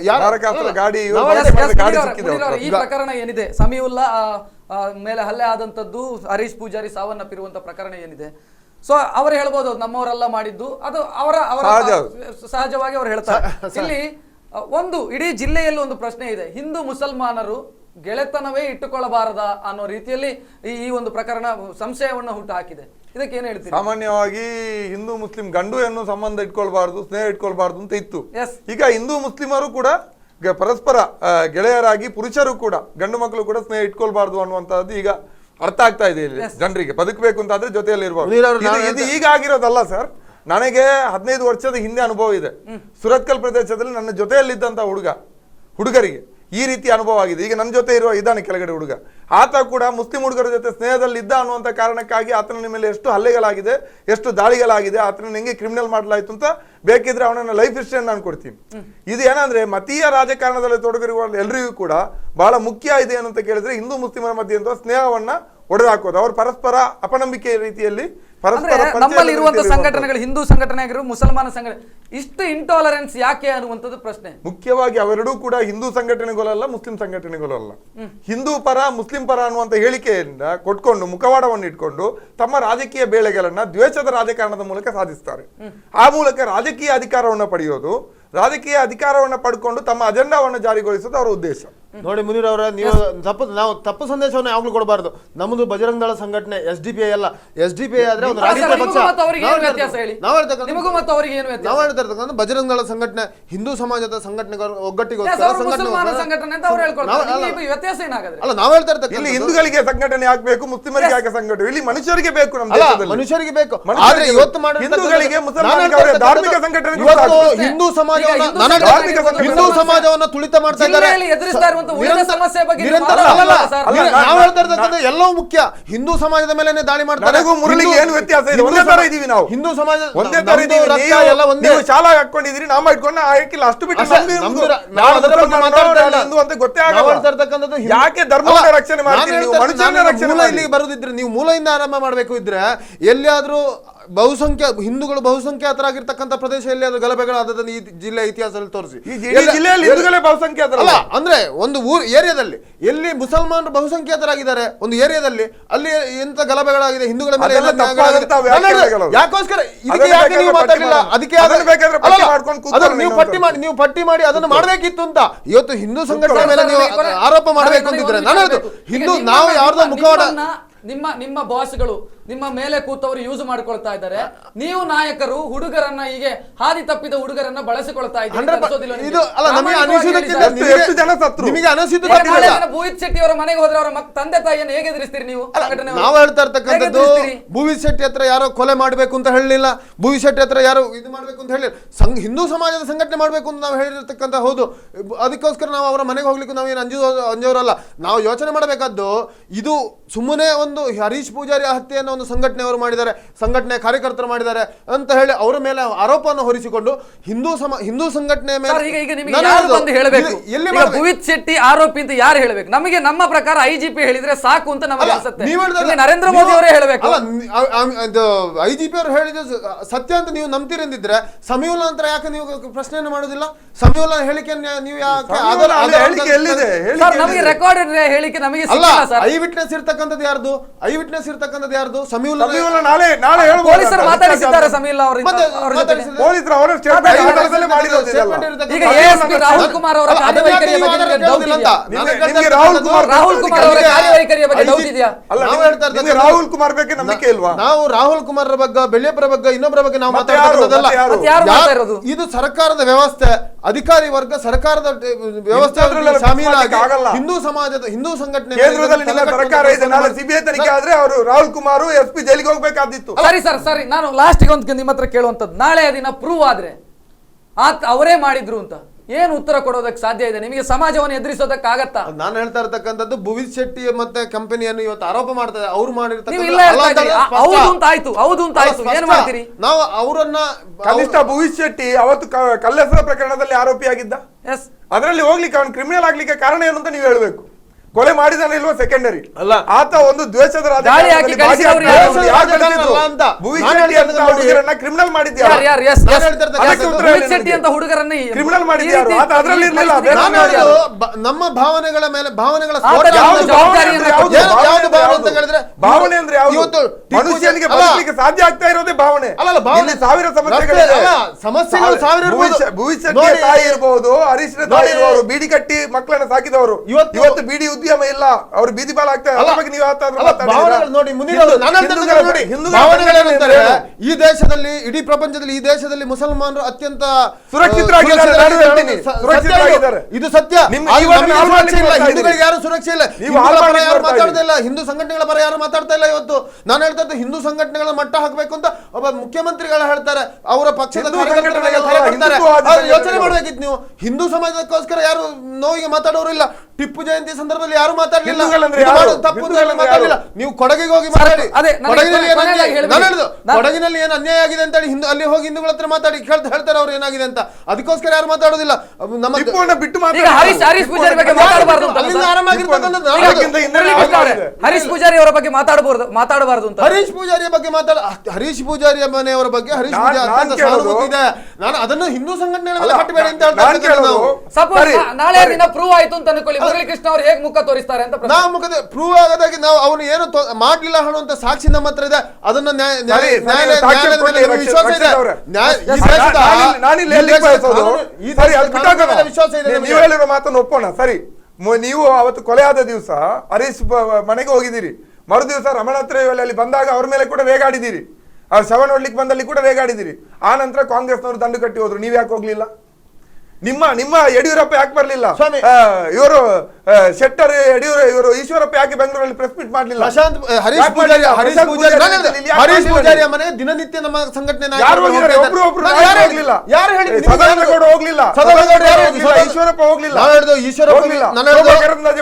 ಈ ಪ್ರಕರಣ ಏನಿದೆ, ಸಮೀವುಲ್ಲಾ ಮೇಲೆ ಹಲ್ಲೆ ಆದಂತದ್ದು, ಹರೀಶ್ ಪೂಜಾರಿ ಸಾವನ್ನಪ್ಪಿರುವಂತ ಪ್ರಕರಣ ಏನಿದೆ, ಸೊ ಅವರು ಹೇಳ್ಬೋದು ನಮ್ಮವರೆಲ್ಲ ಮಾಡಿದ್ದು, ಅದು ಅವರ ಸಹಜವಾಗಿ ಅವ್ರು ಹೇಳ್ತಾರೆ. ಇಲ್ಲಿ ಒಂದು ಇಡೀ ಜಿಲ್ಲೆಯಲ್ಲಿ ಒಂದು ಪ್ರಶ್ನೆ ಇದೆ, ಹಿಂದೂ ಮುಸಲ್ಮಾನರು ಗೆಳೆತನವೇ ಇಟ್ಟುಕೊಳ್ಳಬಾರದ ಅನ್ನೋ ರೀತಿಯಲ್ಲಿ ಈ ಒಂದು ಪ್ರಕರಣ ಸಂಶಯವನ್ನು ಹುಟ್ಟು ಹಾಕಿದೆ. ಇದಕ್ಕೆ ಏನು ಹೇಳ್ತೀವಿ? ಸಾಮಾನ್ಯವಾಗಿ ಹಿಂದೂ ಮುಸ್ಲಿಂ ಗಂಡು ಹೆಣ್ಣು ಸಂಬಂಧ ಇಟ್ಕೊಳ್ಬಾರ್ದು, ಸ್ನೇಹ ಇಟ್ಕೊಳ್ಬಾರ್ದು ಅಂತ ಇತ್ತು. ಈಗ ಹಿಂದೂ ಮುಸ್ಲಿಮರು ಕೂಡ ಪರಸ್ಪರ ಗೆಳೆಯರಾಗಿ, ಪುರುಷರು ಕೂಡ ಗಂಡು ಮಕ್ಕಳು ಕೂಡ ಸ್ನೇಹ ಇಟ್ಕೊಳ್ಬಾರ್ದು ಅನ್ನುವಂತಹದ್ದು ಈಗ ಅರ್ಥ ಆಗ್ತಾ ಇದೆ ಇಲ್ಲಿ ಜನರಿಗೆ. ಬದುಕಬೇಕು ಅಂತ ಆದ್ರೆ ಜೊತೆಯಲ್ಲಿ ಇರ್ಬೋದು. ಇದು ಈಗ ಆಗಿರೋದಲ್ಲ ಸರ್, ನನಗೆ 15 ವರ್ಷದ ಹಿಂದೆ ಅನುಭವ ಇದೆ. ಸುರತ್ಕಲ್ ಪ್ರದೇಶದಲ್ಲಿ ನನ್ನ ಜೊತೆಯಲ್ಲಿದ್ದಂತ ಹುಡುಗರಿಗೆ ಈ ರೀತಿ ಅನುಭವ ಆಗಿದೆ. ಈಗ ನನ್ನ ಜೊತೆ ಇದ್ದಾನೆ ಕೆಳಗಡೆ ಹುಡುಗ, ಆತ ಕೂಡ ಮುಸ್ಲಿಂ ಹುಡುಗರ ಜೊತೆ ಸ್ನೇಹದಲ್ಲಿ ಇದ್ದ ಅನ್ನುವಂಥ ಕಾರಣಕ್ಕಾಗಿ ಆತನ ಮೇಲೆ ಎಷ್ಟು ಹಲ್ಲೆಗಳಾಗಿದೆ, ಎಷ್ಟು ದಾಳಿಗಳಾಗಿದೆ, ಆತನ ಹೆಂಗೆ ಕ್ರಿಮಿನಲ್ ಮಾಡಲಾಯ್ತು ಅಂತ ಬೇಕಿದ್ರೆ ಅವನನ್ನ ಲೈಫ್ ಹಿಸ್ಟ್ರಿಯನ್ನು ನಾನು ಕೊಡ್ತೀನಿ. ಇದು ಏನಂದ್ರೆ ಮತೀಯ ರಾಜಕಾರಣದಲ್ಲಿ ತೊಡಗಿರುವ ಎಲ್ರಿಗೂ ಕೂಡ ಬಹಳ ಮುಖ್ಯ ಇದೆ ಏನಂತ ಕೇಳಿದ್ರೆ, ಹಿಂದೂ ಮುಸ್ಲಿಮರ ಮಧ್ಯೆ ಅಂತ ಸ್ನೇಹವನ್ನ ಒಡೆದಾಕೋದು, ಅವ್ರ ಪರಸ್ಪರ ಅಪನಂಬಿಕೆ ರೀತಿಯಲ್ಲಿ ನಮ್ಮಲ್ಲಿ ಇರುವಂತಹ ಸಂಘಟನೆಗಳು, ಹಿಂದೂ ಸಂಘಟನೆ ಆಗಿರೋ ಮುಸಲ್ಮಾನ ಸಂಘಟನೆ, ಇಷ್ಟು ಇಂಟಾಲರೆನ್ಸ್ ಯಾಕೆ ಅನ್ನುವಂಥದ್ದು ಪ್ರಶ್ನೆ. ಮುಖ್ಯವಾಗಿ ಅವೆರಡೂ ಕೂಡ ಹಿಂದೂ ಸಂಘಟನೆಗಳಲ್ಲ, ಮುಸ್ಲಿಂ ಸಂಘಟನೆಗಳಲ್ಲ. ಹಿಂದೂ ಪರ ಮುಸ್ಲಿಂ ಪರ ಅನ್ನುವಂಥ ಹೇಳಿಕೆಯಿಂದ ಕೊಟ್ಕೊಂಡು ಮುಖವಾಡವನ್ನು ಇಟ್ಕೊಂಡು ತಮ್ಮ ರಾಜಕೀಯ ಬೇಳೆಗಳನ್ನ ದ್ವೇಷದ ರಾಜಕಾರಣದ ಮೂಲಕ ಸಾಧಿಸ್ತಾರೆ. ಆ ಮೂಲಕ ರಾಜಕೀಯ ಅಧಿಕಾರವನ್ನು ಪಡೆಯೋದು, ರಾಜಕೀಯ ಅಧಿಕಾರವನ್ನು ಪಡ್ಕೊಂಡು ತಮ್ಮ ಅಜೆಂಡಾವನ್ನು ಜಾರಿಗೊಳಿಸೋದು ಅವರ ಉದ್ದೇಶ. ನೋಡಿ ಮುನೀರ್ ಅವರ ನೀವು ನಾವು ತಪ್ಪು ಸಂದೇಶವನ್ನು ಯಾವಾಗಲೂ ಕೊಡಬಾರ್ದು. ನಮ್ಮದು ಬಜರಂಗ ದಳ ಸಂಘಟನೆ SDPI ಅಲ್ಲ. SDPI ಆದ್ರೆ ಒಂದು ರಾಜಕೀಯ ಪಕ್ಷ. ನಾವು ಹೇಳ್ತಾ ಇರ್ತಕ್ಕಂಥ ಬಜರಂಗ ದಳ ಸಂಘಟನೆ ಹಿಂದೂ ಸಮಾಜದ ಸಂಘಟನೆಗಳು ಒಗ್ಗಟ್ಟಿಗೋಸ್ಕರ ಅಲ್ಲ. ನಾವು ಹೇಳ್ತಾ ಇರ್ತಕ್ಕಂಥ ಇಲ್ಲಿ ಹಿಂದೂಗಳಿಗೆ ಸಂಘಟನೆ ಆಗ್ಬೇಕು, ಮುಸ್ಲಿಮರಿಗೆ ಯಾಕೆ ಸಂಘಟನೆ? ಇಲ್ಲಿ ಮನುಷ್ಯರಿಗೆ ಬೇಕು, ನಮ್ಮ ದೇಶದಲ್ಲಿ ಮನುಷ್ಯರಿಗೆ ಬೇಕು. ಆದ್ರೆ ಇವತ್ತು ಹಿಂದೂಗಳಿಗೆ ಮುಸಲ್ಮಾನರಿಗೆ ಧಾರ್ಮಿಕ ಸಂಘಟನೆ ಹಿಂದೂ ಸಮಾಜವನ್ನ ತುಳಿತ ಮಾಡ್ತಾ ಇದ್ದಾರೆ. ಎಲ್ಲವೂ ಮುಖ್ಯ. ಹಿಂದೂ ಸಮಾಜದ ಮೇಲೆ ದಾಳಿ ಮಾಡ್ತಾರೆ. ಮುರಳಿಗೆ ಏನು ವ್ಯತ್ಯಾಸ ಇದೆ? ಒಂದೇ ತರ ಇದೀವಿ ನಾವು. ಹಿಂದೂ ಸಮಾಜ ಒಂದೇ ತರ ಇದೀವಿ. ನೀವು ಶಾಲಾ ಹಾಕೊಂಡಿದ್ದೀರಿ, ನಾವು ಇಟ್ಕೊಂಡು ಹಾಕಿಲ್ಲ. ಅಷ್ಟು ಬಿಟ್ಟು ಅಂತ ಗೊತ್ತೇ ಆಗಲ್ಲ. ಯಾಕೆ ಧರ್ಮದ ರಕ್ಷಣೆ ಮಾಡ್ತೀರಿ ನೀವು? ಮನುಷ್ಯನ ರಕ್ಷಣೆ ಇಲ್ಲಿಗೆ ಬರುದಿದ್ರೆ ನೀವು ಮೂಲೆಯಿಂದ ಆರಂಭ ಮಾಡಬೇಕು. ಇದ್ರೆ ಎಲ್ಲಿಯಾದ್ರೂ ಹಿಂದೂಗಳು ಬಹುಸಂಖ್ಯಾತರಾಗಿರ್ತಕ್ಕಂಥ ಪ್ರದೇಶ ಎಲ್ಲಿಯಾದ್ರೂ ಗಲಭೆಗಳಾದದನ್ನು ಈ ಜಿಲ್ಲೆ ಇತಿಹಾಸದಲ್ಲಿ ತೋರಿಸಿ. ಜಿಲ್ಲೆಯಲ್ಲಿ ಹಿಂದೂಗಳೇ ಬಹುಸಂಖ್ಯಾತರಲ್ಲ ಅಂದ್ರೆ ಒಂದು ಏರಿಯಾದಲ್ಲಿ ಎಲ್ಲಿ ಮುಸಲ್ಮಾನರು ಬಹುಸಂಖ್ಯಾತರಾಗಿದ್ದಾರೆ ಒಂದು ಏರಿಯಾದಲ್ಲಿ ಅಲ್ಲಿ ಎಂತ ಗಲಭೆಗಳಾಗಿದೆ ಹಿಂದೂಗಳ ಮೇಲೆ ಯಾಕೋಸ್ಕರ ನೀವು ಮಾತಾಡಲಿಲ್ಲ? ಅದಕ್ಕೆ ನೀವು ಪಟ್ಟಿ ಮಾಡಿ ಅದನ್ನು ಮಾಡಬೇಕಿತ್ತು ಅಂತ ಇವತ್ತು ಹಿಂದೂ ಸಂಘಟನೆ ಮೇಲೆ ನೀವು ಆರೋಪ ಮಾಡಬೇಕು ಅಂತಿದ್ರೆ ನಾನು ಹೇಳುದು ಹಿಂದೂ ನಾವು ಯಾರ್ದೋ ಮುಖವಾಡ ನಿಮ್ಮ ಬಾಸ್ಗಳು ನಿಮ್ಮ ಮೇಲೆ ಕೂತವರು ಯೂಸ್ ಮಾಡ್ಕೊಳ್ತಾ ಇದ್ದಾರೆ. ನೀವು ನಾಯಕರು ಹುಡುಗರನ್ನ ಹೀಗೆ ಹಾದಿ ತಪ್ಪಿದ ಹುಡುಗರನ್ನ ಬಳಸಿಕೊಳ್ತಾ ಇದ್ದೀರಿ. ಭೂವಿತ್ ಶೆಟ್ಟಿ ಅವರ ಮನೆಗೆ ಹೋದ್ರೆ ಅವರ ತಂದೆ ತಾಯಿಯನ್ನು ಹೇಗೆ ಎದುರಿಸ್ತೀರಿ ನೀವು? ನಾವು ಹೇಳ್ತಾ ಇರ್ತಕ್ಕಂಥದ್ದು ಭೂವಿತ್ ಶೆಟ್ಟಿ ಹತ್ರ ಯಾರೋ ಕೊಲೆ ಮಾಡ್ಬೇಕು ಅಂತ ಹೇಳಲಿಲ್ಲ. ಭೂವಿತ್ ಶೆಟ್ಟಿ ಹತ್ರ ಯಾರೋ ಇದು ಮಾಡ್ಬೇಕು ಅಂತ ಹೇಳಿಲ್ಲ. ಹಿಂದೂ ಸಮಾಜದ ಸಂಘಟನೆ ಮಾಡ್ಬೇಕು ಅಂತ ನಾವು ಹೇಳಿರ್ತಕ್ಕಂಥ ಹೌದು. ಅದಕ್ಕೋಸ್ಕರ ನಾವು ಅವರ ಮನೆಗೆ ಹೋಗ್ಲಿಕ್ಕೆ ನಾವೇನು ಅಂಜೋರಲ್ಲ. ನಾವು ಯೋಚನೆ ಮಾಡಬೇಕಾದ್ದು ಇದು ಸುಮ್ಮನೆ ಒಂದು ಹರೀಶ್ ಪೂಜಾರಿ ಹತ್ಯೆಯನ್ನು ಒಂದು ಸಂಘಟನೆಯವರು ಮಾಡಿದ್ದಾರೆ, ಸಂಘಟನೆ ಕಾರ್ಯಕರ್ತರು ಮಾಡಿದ್ದಾರೆ ಅಂತ ಹೇಳಿ ಅವರ ಮೇಲೆ ಆರೋಪವನ್ನು ಹೊರಿಸಿಕೊಂಡು ಹಿಂದೂ ಸಂಘಟನೆ ಭೂವಿತ್ ಶೆಟ್ಟಿ ಆರೋಪಿ ಅಂತ ಯಾರು ಹೇಳಬೇಕು? ನಮಗೆ ನಮ್ಮ ಪ್ರಕಾರ IGP ಹೇಳಿದ್ರೆ ಸಾಕು ಅಂತ ನಮಗೆ ಅನ್ಸುತ್ತೆ. ನರೇಂದ್ರ ಮೋದಿ ಅವರೇ ಹೇಳಬೇಕು. IGP ಅವರು ಹೇಳಿದ ಸತ್ಯ ಅಂತ ನೀವು ನಂಬ್ತೀರಿ ಅಂದಿದ್ರೆ ಸಮೀವುಲ್ಲಾ ನಂತರ ಯಾಕೆ ನೀವು ಪ್ರಶ್ನೆಯನ್ನು ಮಾಡುದಿಲ್ಲ? ಸಮೀವುಲ್ಲಾ ಹೇಳಿಕೆ ನೀವು ನಮಗೆ ರೆಕಾರ್ಡೆಡ್ ಹೇಳಿಕೆ ನಮಗೆ ಐ ವಿಟ್ನೆಸ್ ಇರ್ತಕ್ಕಂಥದ್ದು ಯಾರ್ದು? ಐ ವಿಟ್ನೆಸ್ ಇರ್ತಕ್ಕಂಥದ್ದು ಯಾರ್ದು? ಪೊಲೀಸರು ಮಾತಾಡಿಸಿದ್ದಾರೆ ಸಮೀವುಲ್ಲಾ ರಾಹುಲ್ ಕುಮಾರ್ ಅವರ ರಾಹುಲ್ ಕುಮಾರ್ ಬಗ್ಗೆ ನಂಬಿಕೆ ಇಲ್ವಾ? ನಾವು ರಾಹುಲ್ ಕುಮಾರ್ ಬಗ್ಗೆ, ಬೆಳ್ಳೆಪುರ ಬಗ್ಗೆ, ಇನ್ನೊಬ್ಬರ ಬಗ್ಗೆ ನಾವು ಮಾತಾಡೋದಲ್ಲ. ಇದು ಸರ್ಕಾರದ ವ್ಯವಸ್ಥೆ, ಅಧಿಕಾರಿ ವರ್ಗ ಸರ್ಕಾರದ ವ್ಯವಸ್ಥೆ ಹಿಂದೂ ಸಮಾಜದ ಹಿಂದೂ ಸಂಘಟನೆ ಕೇಂದ್ರದಲ್ಲಿ ಸರ್ಕಾರ ಇದೆ. ನಾಳೆ CBI ತನಿಖೆ ಆದ್ರೆ ಅವರು ರಾಹುಲ್ ಕುಮಾರ್ SP ಜೈಲಿಗೆ ಹೋಗ್ಬೇಕಾದಿತ್ತು. ಸರಿ ನಾನು ಲಾಸ್ಟ್ ಒಂದು ನಿಮ್ಮ ಹತ್ರ ಕೇಳುವಂತದ್ದು, ನಾಳೆ ದಿನ ಪ್ರೂವ್ ಆದ್ರೆ ಅವರೇ ಮಾಡಿದ್ರು ಅಂತ ಏನು ಉತ್ತರ ಕೊಡೋದಕ್ಕೆ ಸಾಧ್ಯ ಇದೆ? ನಿಮಗೆ ಸಮಾಜವನ್ನು ಎದುರಿಸೋದಕ್ಕಾಗತ್ತಾ? ನಾನು ಹೇಳ್ತಾ ಇರ್ತಕ್ಕಂಥದ್ದು ಭೂವಿತ್ ಶೆಟ್ಟಿ ಮತ್ತೆ ಕಂಪನಿಯನ್ನು ಇವತ್ತು ಆರೋಪ ಮಾಡ್ತಾರೆ. ಅವ್ರು ಏನು ಮಾಡ್ತೀರಿ? ನಾವು ಅವರನ್ನ ಕನಿಷ್ಠ ಭೂವಿತ್ ಶೆಟ್ಟಿ ಅವತ್ತು ಕಲ್ಲೆಸರ ಪ್ರಕರಣದಲ್ಲಿ ಆರೋಪಿಯಾಗಿದ್ದ. ಅದರಲ್ಲಿ ಹೋಗ್ಲಿಕ್ಕೆ ಅವನು ಕ್ರಿಮಿನಲ್ ಆಗ್ಲಿಕ್ಕೆ ಕಾರಣ ಏನು ಅಂತ ನೀವು ಹೇಳ್ಬೇಕು. ಕೊಲೆ ಮಾಡಿದಾನೆ ಇಲ್ವಾ ಸೆಕೆಂಡರಿ ಅಲ್ಲ, ಆತ ಒಂದು ದ್ವೇಷದ ಕ್ರಿಮಿನಲ್ ಮಾಡಿದ್ಯಾರು? ಕ್ರಿಮಿನಲ್ ಮಾಡಿದ್ಯಾರು? ನಮ್ಮ ಭಾವನೆಗಳ ಮೇಲೆ ಭಾವನೆಗಳ ಭಾವನೆ ಅಂದ್ರೆ ಯಾವುದು? ಮನುಷ್ಯನಿಗೆ ಬದುಕಲಿಕ್ಕೆ ಸಾಧ್ಯ ಆಗ್ತಾ ಇರೋದೇ ಭಾವನೆ. ಸಾವಿರ ಸಮಸ್ಯೆಗಳು ಭೂವಿತ್ ಶೆಟ್ಟಿ ತಾಯಿ ಇರಬಹುದು, ಹರೀಶ್ ತಾಯಿ ಇರುವವರು, ಬೀಡಿ ಕಟ್ಟಿ ಮಕ್ಕಳನ್ನ ಸಾಕಿದವರು, ಇವತ್ತು ಬೀಡಿ ಉದ್ಯಮ ಇಲ್ಲ, ಅವರು ಬೀದಿ ಬಾಲ ಆಗ್ತಾರೆ. ಈ ದೇಶದಲ್ಲಿ, ಇಡೀ ಪ್ರಪಂಚದಲ್ಲಿ, ಈ ದೇಶದಲ್ಲಿ ಮುಸಲ್ಮಾನರು ಅತ್ಯಂತ ಸುರಕ್ಷಿತರಾಗಿದ್ದಾರೆ. ಇದು ಸತ್ಯ. ಹಿಂದೂಗಳಿಗೆ ಯಾರು ಸುರಕ್ಷೆ ಇಲ್ಲ. ಯಾರು ಮಾತಾಡ್ತಾ ಇಲ್ಲ, ಹಿಂದೂ ಸಂಘಟನೆಗಳ ಪರ ಯಾರು ಮಾತಾಡ್ತಾ ಇಲ್ಲ. ಇವತ್ತು ನಾನು ಹೇಳ್ತಾ ಇದ್ದೆ ಹಿಂದೂ ಸಂಘಟನೆಗಳ ಮಟ್ಟ ಹಾಕಬೇಕು ಅಂತ ಒಬ್ಬ ಮುಖ್ಯಮಂತ್ರಿಗಳು ಹೇಳ್ತಾರೆ. ಅವರ ಪಕ್ಷದ ಯೋಚನೆ ಮಾಡ್ಬೇಕಿತ್ತು ನೀವು. ಹಿಂದೂ ಸಮಾಜಕ್ಕೋಸ್ಕರ ಯಾರು ನೋವಿಗೆ ಮಾತಾಡೋರು ಇಲ್ಲ. ಟಿಪ್ಪು ಜಯಂತಿ ಸಂದರ್ಭದಲ್ಲಿ ಯಾರು ಮಾತಾಡಲಿಲ್ಲ. ತಪ್ಪು ಮಾತಾಡಲಿಲ್ಲ. ನೀವು ಕೊಡಗಿಗೆ ಹೋಗಿ ಮಾತಾಡಿ. ಕೊಡಗಿನಲ್ಲಿ ಏನು ಅನ್ಯಾಯ ಆಗಿದೆ ಅಂತ ಹೇಳಿ ಅಲ್ಲಿ ಹೋಗಿ ಹಿಂದೂಗಳ ಹತ್ರ ಮಾತಾಡಿ ಹೇಳ್ತಾರೆ ಅವ್ರು ಏನಾಗಿದೆ ಅಂತ. ಅದಕ್ಕೋಸ್ಕರ ಯಾರು ಮಾತಾಡೋದಿಲ್ಲ. ನಮ್ಮ ಬಿಟ್ಟು ಹರೀಶ್ ಪೂಜಾರಿ ಬಗ್ಗೆ ಹರೀಶ್ ಪೂಜಾರಿ ಅವರ ಬಗ್ಗೆ ಮಾತಾಡಬಾರದು ಅಂತ. ಹರೀಶ್ ಪೂಜಾರಿಯ ಬಗ್ಗೆ ಹರೀಶ್ ಪೂಜಾರಿಯ ಮನೆಯವರ ಬಗ್ಗೆ ಹರೀಶ್ ಪೂಜಾರಿ ಸಹಾನುಭೂತಿ ಇದೆ. ನಾನು ಅದನ್ನು ಹಿಂದೂ ಸಂಘಟನೆಗಳ ಮೇಲೆ ಕಟ್ಟಬೇಡಿ ಅಂತ ಹೇಳ್ತಾ. ನಾಳೆ ದಿನ ಪ್ರೂವ್ ಆಯ್ತು ಅಂತ ಅನ್ಕೊಳ್ಳಿ, ಮುರಳೀಕೃಷ್ಣ ಅವರು ಹೇಗೆ ಮುಖ ತೋರಿಸ್ತಾರೆ ಅಂತ. ನಾವು ಮುಖದ ಪ್ರೂವ್ ಆಗದಾಗಿ ನಾವು ಅವನು ಏನು ಮಾಡ್ಲಿಲ್ಲ ಅನ್ನುವಂತ ಸಾಕ್ಷಿ ನಮ್ಮ ಹತ್ರ ಇದೆ. ಅದನ್ನ ವಿಶ್ವಾಸ ಇದೆ. ವಿಶ್ವಾಸ ಇದೆ. ನೀವು ಹೇಳಿರೋ ಮಾತನ್ನು ಒಪ್ಪೋಣ. ಸರಿ, ನೀವು ಅವತ್ತು ಕೊಲೆ ಆದ ದಿವಸ ಹರೀಶ್ ಮನೆಗೆ ಹೋಗಿದ್ದೀರಿ, ಮರು ದಿವಸ ರಮಣ ಹತ್ರ ಅಲ್ಲಿ ಬಂದಾಗ ಅವ್ರ ಮೇಲೆ ಕೂಡ ರೇಗಾಡಿದ್ದೀರಿ, ಅವ್ರು ಶವ ನೋಡ್ಲಿಕ್ಕೆ ಬಂದಲ್ಲಿ ಕೂಡ ರೇಗಾಡಿದ್ದೀರಿ. ಆ ನಂತರ ಕಾಂಗ್ರೆಸ್ನವರು ದಂಡು ಕಟ್ಟಿ ಹೋದ್ರು, ನೀವ್ ಯಾಕೆ ಹೋಗ್ಲಿಲ್ಲ? ನಿಮ್ಮ ಯಡಿಯೂರಪ್ಪ ಯಾಕೆ ಬರ್ಲಿಲ್ಲ? ಇವರು ಶೆಟ್ಟರ್ ಇವರು ಈಶ್ವರಪ್ಪ ಯಾಕೆ ಬೆಂಗಳೂರಲ್ಲಿ ಪ್ರೆಸ್ ಮೀಟ್ ಮಾಡ್ಲಿಲ್ಲ? ಹರೀಶ್ ಪೂಜಾರಿ ಮನೆ ದಿನನಿತ್ಯ ನಮ್ಮ ಸಂಘಟನೆ ಈಶ್ವರಪ್ಪ ಹೋಗ್ಲಿಲ್ಲ,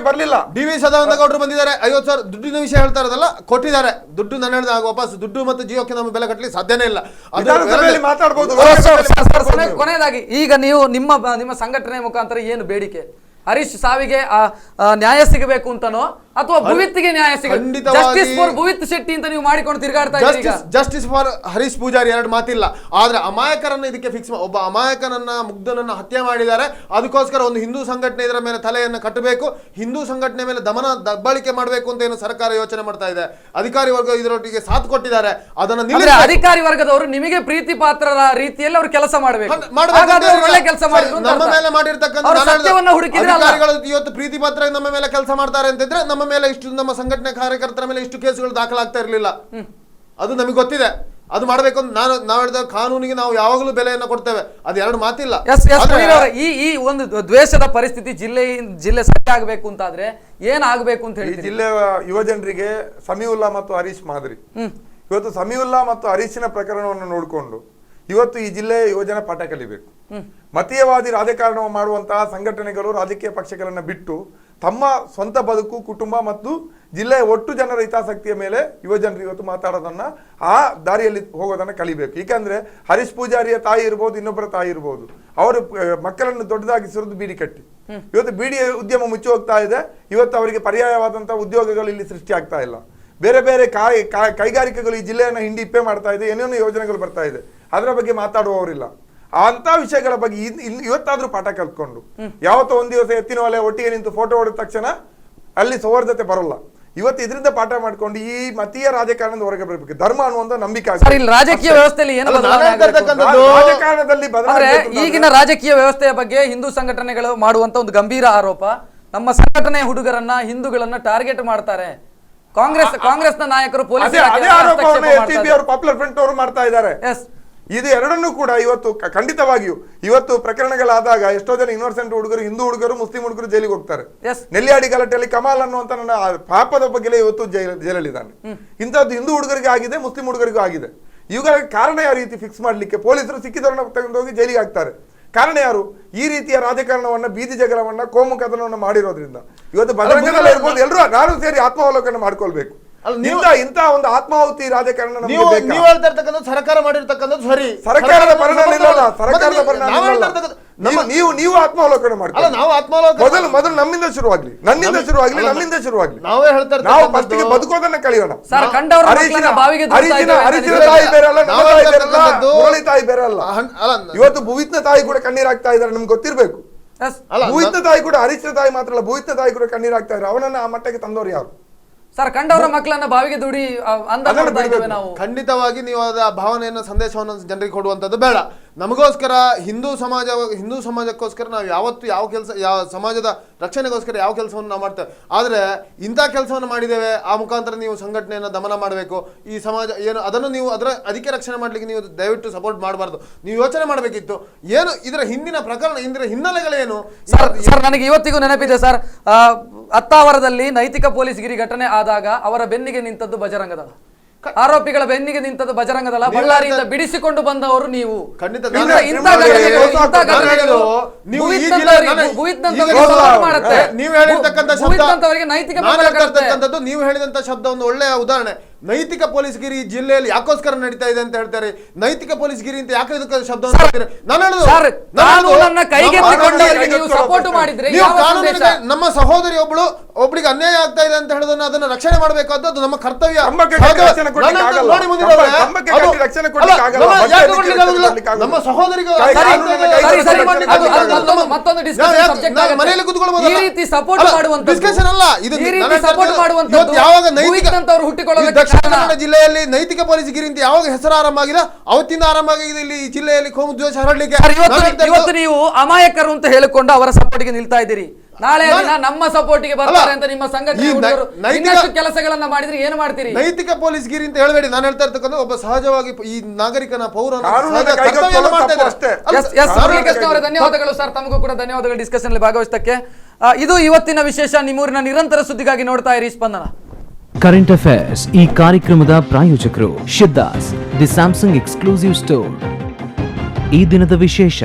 ಬರ್ಲಿಲ್ಲ. ಡಿ.ವಿ. ಸದಾನಂದ ಗೌಡರು ಬಂದಿದ್ದಾರೆ, 50,000 ದುಡ್ಡಿನ ವಿಷಯ ಹೇಳ್ತಾ ಇರೋದಲ್ಲ, ಕೊಟ್ಟಿದ್ದಾರೆ ದುಡ್ಡು. ನಾನು ಹೇಳಿದ ವಾಪಸ್ ದುಡ್ಡು ಮತ್ತು ಜೀವಕ್ಕೆ ನಮ್ಮ ಬೆಲೆ ಕಟ್ಟಲಿಕ್ಕೆ ಸಾಧ್ಯನೇ ಇಲ್ಲ. ಮಾತಾಡಬಹುದು. ಕೊನೆಯದಾಗಿ ಈಗ ನೀವು ನಿಮ್ಮ ಸಂಘಟನೆ ಮುಖಾಂತರ ಏನು ಬೇಡಿಕೆ? ಹರೀಶ್ ಸಾವಿಗೆ ನ್ಯಾಯ ಸಿಗಬೇಕು ಅಂತನೋ ಅಥವಾ ಭುವಿತ್ಗೆ ನ್ಯಾಯ ಸಿಗಬೇಕು? ಜಸ್ಟಿಸ್ ಫಾರ್ ಭುವಿತ್ ಶೆಟ್ಟಿ ಅಂತ ನೀವು ಮಾಡಿಕೊಂಡು ತಿರುಗಾಡ್ತಾ ಇದ್ದೀರಿ. ಜಸ್ಟಿಸ್ ಫಾರ್ ಹರೀಶ್ ಪೂಜಾರಿ ಎರಡು ಮಾತಿಲ್ಲ. ಆದ್ರೆ ಅಮಾಯಕರನ್ನ ಇದಕ್ಕೆ ಫಿಕ್ಸ್, ಒಬ್ಬ ಅಮಾಯಕನನ್ನ ಮುಗ್ಧನನ್ನ ಹತ್ಯೆ ಮಾಡಿದ್ದಾರೆ, ಅದಕ್ಕೋಸ್ಕರ ಒಂದು ಹಿಂದೂ ಸಂಘಟನೆ ಇದರ ಮೇಲೆ ತಲೆಯನ್ನು ಕಟ್ಟಬೇಕು, ಹಿಂದೂ ಸಂಘಟನೆ ಮೇಲೆ ದಬ್ಬಾಳಿಕೆ ಮಾಡಬೇಕು ಅಂತ ಏನು ಸರ್ಕಾರ ಯೋಚನೆ ಮಾಡ್ತಾ ಇದೆ. ಅಧಿಕಾರಿ ವರ್ಗ ಇದರೊಟ್ಟಿಗೆ ಸಾಥ್ ಕೊಟ್ಟಿದ್ದಾರೆ. ಅದನ್ನ ಅಧಿಕಾರಿ ವರ್ಗದವರು ನಿಮಗೆ ಪ್ರೀತಿ ಪಾತ್ರರ ರೀತಿಯಲ್ಲಿ ಅವರು ಕೆಲಸ ಮಾಡಬೇಕು, ಒಳ್ಳೆ ಕೆಲಸ ಮಾಡಿದ್ರು. ನಮ್ಮ ಮೇಲೆ ಮಾಡಿರ್ತಕ್ಕಂಥ ಇವತ್ತು ಪ್ರೀತಿ ಪಾತ್ರ ನಮ್ಮ ಮೇಲೆ ಕೆಲಸ ಮಾಡ್ತಾರೆ ಅಂತಿದ್ರೆ ನಮ್ಮ ಮೇಲೆ ಇಷ್ಟು, ನಮ್ಮ ಸಂಘಟನೆ ಕಾರ್ಯಕರ್ತರ ಮೇಲೆ ಇಷ್ಟು ಕೇಸುಗಳು ದಾಖಲಾಗ್ತಾ ಇರಲಿಲ್ಲ. ಅದು ನಮಗೆ ಗೊತ್ತಿದೆ. ಅದು ಮಾಡಬೇಕು ಅಂತ ನಾವು ಹೇಳಿದ ಕಾನೂನಿಗೆ ನಾವು ಯಾವಾಗಲೂ ಬೆಲೆಯನ್ನು ಕೊಡ್ತೇವೆ. ಅದು ಎರಡು ಮಾತಿಲ್ಲ. ಈ ಒಂದು ದ್ವೇಷದ ಪರಿಸ್ಥಿತಿ ಜಿಲ್ಲೆ ಸರಿ ಆಗಬೇಕು ಅಂತಾದ್ರೆ ಏನಾಗಬೇಕು ಅಂತ ಹೇಳಿ ಜಿಲ್ಲೆ ಯುವ ಜನರಿಗೆ ಸಮೀವುಲ್ಲಾ ಮತ್ತು ಹರೀಶ್ ಮಾದರಿ. ಇವತ್ತು ಸಮೀವುಲ್ಲಾ ಮತ್ತು ಹರೀಶಿನ ಪ್ರಕರಣವನ್ನು ನೋಡಿಕೊಂಡು ಇವತ್ತು ಈ ಜಿಲ್ಲೆಯ ಯುವಜನ ಪಾಠ ಕಲಿಬೇಕು. ಮತೀಯವಾದಿ ರಾಜಕಾರಣ ಮಾಡುವಂತಹ ಸಂಘಟನೆಗಳು, ರಾಜಕೀಯ ಪಕ್ಷಗಳನ್ನ ಬಿಟ್ಟು ತಮ್ಮ ಸ್ವಂತ ಬದುಕು, ಕುಟುಂಬ ಮತ್ತು ಜಿಲ್ಲೆಯ ಒಟ್ಟು ಜನರ ಹಿತಾಸಕ್ತಿಯ ಮೇಲೆ ಯುವಜನರು ಇವತ್ತು ಮಾತಾಡೋದನ್ನ, ಆ ದಾರಿಯಲ್ಲಿ ಹೋಗೋದನ್ನ ಕಲಿಬೇಕು. ಯಾಕಂದ್ರೆ ಹರೀಶ್ ಪೂಜಾರಿಯ ತಾಯಿ ಇರ್ಬೋದು, ಇನ್ನೊಬ್ಬರ ತಾಯಿ ಇರ್ಬೋದು, ಅವರು ಮಕ್ಕಳನ್ನು ದೊಡ್ಡದಾಗಿ ಸುರಿದು ಬೀಡಿ ಕಟ್ಟಿ ಇವತ್ತು ಬೀಡಿ ಉದ್ಯಮ ಮುಚ್ಚಿ ಹೋಗ್ತಾ ಇದೆ. ಇವತ್ತು ಅವರಿಗೆ ಪರ್ಯಾಯವಾದಂತಹ ಉದ್ಯೋಗಗಳು ಇಲ್ಲಿ ಸೃಷ್ಟಿ ಆಗ್ತಾ ಇಲ್ಲ. ಬೇರೆ ಬೇರೆ ಕೈಗಾರಿಕೆಗಳು ಈ ಜಿಲ್ಲೆಯನ್ನು ಹಿಂಡಿ ಇಪ್ಪೆ ಮಾಡ್ತಾ ಇದೆ, ಏನೇನೋ ಯೋಜನೆಗಳು ಬರ್ತಾ ಇದೆ, ಅದರ ಬಗ್ಗೆ ಮಾತಾಡುವವರಿಲ್ಲ. ಅಂತ ವಿಷಯಗಳ ಬಗ್ಗೆ ಇವತ್ತಾದ್ರೂ ಪಾಠ ಕಲ್ತ್ಕೊಂಡು, ಯಾವತ್ತೋ ಒಂದ್ ದಿವಸ ಎತ್ತಿನ ಒಲೆ ಒಟ್ಟಿಗೆ ನಿಂತು ಫೋಟೋ ಹೊಡೆದ ತಕ್ಷಣ ಅಲ್ಲಿ ಸೌಹಾರ್ದತೆ ಬರೋಲ್ಲ. ಇವತ್ತು ಇದರಿಂದ ಪಾಠ ಮಾಡ್ಕೊಂಡು ಈ ಮತೀಯ ರಾಜಕಾರಣದ ಹೊರಗೆ ಬರಬೇಕು. ಧರ್ಮ ಅನ್ನುವಂತ ನಂಬಿಕೆ ರಾಜಕೀಯ ವ್ಯವಸ್ಥೆಯಲ್ಲಿ ರಾಜಕಾರಣದಲ್ಲಿ ಈಗಿನ ರಾಜಕೀಯ ವ್ಯವಸ್ಥೆಯ ಬಗ್ಗೆ ಹಿಂದೂ ಸಂಘಟನೆಗಳು ಮಾಡುವಂತ ಒಂದು ಗಂಭೀರ ಆರೋಪ, ನಮ್ಮ ಸಂಘಟನೆಯ ಹುಡುಗರನ್ನ, ಹಿಂದೂಗಳನ್ನ ಟಾರ್ಗೆಟ್ ಮಾಡ್ತಾರೆ. ಕಾಂಗ್ರೆಸ್ನ ನಾಯಕರು ಪೊಲೀಸ್ ಪಾಪ್ಯುಲರ್ ಫ್ರಂಟ್ ಅವರು ಮಾಡ್ತಾ ಇದ್ದಾರೆ. ಇದು ಎರಡನ್ನೂ ಕೂಡ ಇವತ್ತು ಖಂಡಿತವಾಗಿಯೂ ಇವತ್ತು ಪ್ರಕರಣಗಳಾದಾಗ ಎಷ್ಟೋ ಜನ ಇನ್ನೋಸೆಂಟ್ ಹುಡುಗರು, ಹಿಂದೂ ಹುಡುಗರು, ಮುಸ್ಲಿಂ ಹುಡುಗರು ಜೈಲಿಗೆ ಹೋಗ್ತಾರೆ. ನೆಲ್ಲಿಯಾಡಿ ಗಲಾಟೆಯಲ್ಲಿ ಕಮಾಲ್ ಅನ್ನುವಂತ ನನ್ನ ಪಾಪದ ಬಗ್ಗೆ ಇವತ್ತು ಜೈಲಲ್ಲಿದ್ದಾನೆ. ಇಂಥದ್ದು ಹಿಂದೂ ಹುಡುಗರಿಗೆ ಆಗಿದೆ, ಮುಸ್ಲಿಂ ಹುಡುಗರಿಗೂ ಆಗಿದೆ. ಇವುಗಳ ಕಾರಣ ಯಾವ ರೀತಿ ಫಿಕ್ಸ್ ಮಾಡ್ಲಿಕ್ಕೆ ಪೊಲೀಸರು ಸಿಕ್ಕಿದವರನ್ನ ತೆಗೆದುಹೋಗಿ ಜೈಲಿಗೆ ಹಾಕ್ತಾರೆ. ಕಾರಣ ಯಾರು? ಈ ರೀತಿಯ ರಾಜಕಾರಣವನ್ನ, ಬೀದಿ ಜಗಳವನ್ನ, ಕೋಮು ಕದನವನ್ನ ಮಾಡಿರೋದ್ರಿಂದ ಇವತ್ತು ಬದಲಾವಣೆ ಇರ್ಬೋದು. ಎಲ್ಲರೂ ನಾನು ಸೇರಿ ಆತ್ಮಾವಲೋಕನ ಮಾಡ್ಕೊಳ್ಬೇಕು. ಇಂತ ಒಂದು ಆತ್ಮಾಹುತಿ ರಾಜಕಾರಣ ನೀವು ಹೇಳ್ತಾ ಇರ್ತಕ್ಕಂಥದ್ದು ಸರ್ಕಾರ ಮಾಡಿರ್ತಕ್ಕಂಥದ್ದು ಸರಿ. ಸರ್ಕಾರದ ಪರಿಣಾಮ ಇಲ್ಲ, ಸರ್ಕಾರದ ಪರಿಣಾಮ ನೀವು ಆತ್ಮಾವಲೋಕನ ಮಾಡ್ಕೊಳ್ಳಿ. ನಾವು ಆತ್ಮಾವಲೋಕನ ಮೊದಲು ನಮ್ಮಿಂದ ಶುರುವಾಗ್ಲಿ, ನನ್ನಿಂದ ಶುರುವಾಗ್ಲಿ, ನಮ್ಮಿಂದ ಶುರುವಾಗ್ಲಿ. ನಾವೇ ಹೇಳ್ತಾ ನಾವು ಫಸ್ಟಿಗೆ ಬದುಕೋದನ್ನ ಕಲಿಯೋಣ. ಹರೀಶಿನ ತಾಯಿ ಬೇರೆ ಅಲ್ಲ, ನಮ್ಮ ತಾಯಿ ಬೇರೆ ಅಲ್ಲ, ಮುರಳಿ ತಾಯಿ ಬೇರೆ ಅಲ್ಲ. ಇವತ್ತು ಭುವಿತ್ನ ತಾಯಿ ಕೂಡ ಕಣ್ಣೀರಾಗ್ತಾ ಇದ್ದಾರೆ, ನಿಮ್ಗೆ ಗೊತ್ತಿರ್ಬೇಕು. ಭುವಿತ್ನ ತಾಯಿ ಕೂಡ ಹರೀಶಿನ ತಾಯಿ ಮಾತ್ರ ಅಲ್ಲ, ಭುವಿತ್ನ ತಾಯಿ ಕೂಡ ಕಣ್ಣೀರಾಗ್ತಾ ಇದ್ದಾರೆ. ಅವನನ್ನ ಆ ಮಟ್ಟಕ್ಕೆ ತಂದವರು ಯಾರು? ಸರ್, ಕಂಡವರ ಮಕ್ಕಳನ್ನ ಬಾವಿಗೆ ದುಡಿ ನಾವು ಖಂಡಿತವಾಗಿ ನೀವು ಅದ ಭಾವನೆಯನ್ನು, ಸಂದೇಶವನ್ನು ಜನರಿಗೆ ಕೊಡುವಂಥದ್ದು ಬೇಡ. ನಮಗೋಸ್ಕರ ಹಿಂದೂ ಸಮಾಜಕ್ಕೋಸ್ಕರ ನಾವು ಯಾವತ್ತು ಯಾವ ಕೆಲಸ, ಯಾವ ಸಮಾಜದ ರಕ್ಷಣೆಗೋಸ್ಕರ ಯಾವ ಕೆಲಸವನ್ನು ನಾವು ಮಾಡ್ತೇವೆ. ಆದರೆ ಇಂಥ ಕೆಲಸವನ್ನು ಮಾಡಿದ್ದೇವೆ, ಆ ಮುಖಾಂತರ ನೀವು ಸಂಘಟನೆಯನ್ನು ದಮನ ಮಾಡಬೇಕು. ಈ ಸಮಾಜ ಏನು ಅದನ್ನು ನೀವು ಅದಕ್ಕೆ ರಕ್ಷಣೆ ಮಾಡಲಿಕ್ಕೆ ನೀವು ದಯವಿಟ್ಟು ಸಪೋರ್ಟ್ ಮಾಡಬಾರ್ದು. ನೀವು ಯೋಚನೆ ಮಾಡಬೇಕಿತ್ತು, ಏನು ಇದರ ಹಿಂದಿನ ಪ್ರಕರಣ, ಇದರ ಹಿನ್ನೆಲೆಗಳೇನು. ಸರ್, ನನಗೆ ಇವತ್ತಿಗೂ ನೆನಪಿದೆ ಸರ್, ಅತ್ತಾವರದಲ್ಲಿ ನೈತಿಕ ಪೊಲೀಸ್ಗಿರಿ ಘಟನೆ ಆದಾಗ ಅವರ ಬೆನ್ನಿಗೆ ನಿಂತದ್ದು ಬಜರಂಗ ದಳ, ಆರೋಪಿಗಳ ಬೆನ್ನಿಗೆ ನಿಂತದ್ದು ಬಜರಂಗ ದಳ, ಬಳ್ಳಾರಿಯಿಂದ ಬಿಡಿಸಿಕೊಂಡು ಬಂದವರು ನೀವು. ನೀವು ಹೇಳಿದಂತ ಶಬ್ದ ಒಂದು ಒಳ್ಳೆಯ ಉದಾಹರಣೆ. ನೈತಿಕ ಪೊಲೀಸ್ಗಿರಿ ಜಿಲ್ಲೆಯಲ್ಲಿ ಯಾಕೋಸ್ಕರ ನಡೀತಾ ಇದೆ ಅಂತ ಹೇಳ್ತಾರೆ. ನೈತಿಕ ಪೊಲೀಸ್ಗಿರಿ ಅಂತ ಯಾಕೆ ಶಬ್ದ ನಮ್ಮ ಸಹೋದರಿ ಒಬ್ಳಿಗೆ ಅನ್ಯಾಯ ಆಗ್ತಾ ಇದೆ ಅಂತ ಹೇಳೋದನ್ನ ಅದನ್ನ ರಕ್ಷಣೆ ಮಾಡಬೇಕಾದದ್ದು ನಮ್ಮ ಕರ್ತವ್ಯ. ನಮ್ಮ ಸಹೋದರಿಗೆ ಮನೆಯಲ್ಲಿ ಕೂತ್ಕೊಳ್ಳಬಹುದು. ಡಿಸ್ಕಷನ್ ಅಲ್ಲ ಇದು. ಯಾವಾಗ ದಕ್ಷಿಣ ಜಿಲ್ಲೆಯಲ್ಲಿ ನೈತಿಕ ಪೊಲೀಸ್ಗಿರಿ ಅಂತ ಯಾವಾಗ ಹೆಸರು ಆರಂಭ ಆಗಿದೆ ಅವತ್ತಿಂದ ಆರಂಭ ಆಗಿದೆ ಇಲ್ಲಿ ಚಿಲ್ಲೆಯಲ್ಲಿ ಕೋಮು ದ್ವೇಷ ಹರಡಲಿಕ್ಕೆ. ಇವತ್ತು ನೀವು ಅಮಾಯಕರು ಅಂತ ಹೇಳಿಕೊಂಡು ಅವರ ಸಪೋರ್ಟ್ಗೆ ನಿಲ್ತಾ ಇದ್ದೀರಿ. ನಾಳೆ ದಿನ ನಮ್ಮ ಸಪೋರ್ಟಿಗೆ ಬರ್ತಾರೆ ಅಂತ ನಿಮ್ಮ ಸಂಘಟನೆ ಈ ಹುಡುಗರು ನೈತಿಕ- ಇನ್ನಷ್ಟು ಕೆಲಸಗಳನ್ನ ಮಾಡಿದ್ರೆ ಏನು ಮಾಡ್ತೀರಿ? ನೈತಿಕ ಪೊಲೀಸ್ಗಿರಿ ಅಂತ ಹೇಳಬೇಡಿ. ನಾನು ಹೇಳ್ತಾ ಇರ್ತಕ್ಕಂಥ ಒಬ್ಬ ಸಹಜವಾಗಿ ಈ ನಾಗರಿಕನ ಪೌರನ ಕಾನೂನನ್ನ ಸಹಜ ಕೈಗೆತ್ತಿಕೊಳ್ಳೋದು ಕರ್ತವ್ಯವನ್ನು ಮಾಡ್ತಾ ತಪ್ಪು ಇದ್ದಾರೆ. ಅಷ್ಟೇ. ಅಲ್ಲ, ಎಸ್ ಎಸ್ ಮುರಳೀಕೃಷ್ಣ ಅವರೇ ಧನ್ಯವಾದಗಳು ಸರ್. ತಮಗೂ ಕೂಡ ಧನ್ಯವಾದಗಳು ಡಿಸ್ಕಷನ್ ಅಲ್ಲಿ ಭಾಗವಹಿಸಕ್ಕೆ. ಇದು ಇವತ್ತಿನ ವಿಶೇಷ. ನಿಮ್ಮೂರಿನ ನಿರಂತರ ಸುದ್ದಿಗಾಗಿ ನೋಡ್ತಾ ಇರಿ ಸ್ಪಂದನ. ಕರೆಂಟ್ ಅಫೇರ್ಸ್ ಈ ಕಾರ್ಯಕ್ರಮದ ಪ್ರಾಯೋಜಕರು Siddhas the Samsung exclusive store. ಈ ದಿನದ ವಿಶೇಷ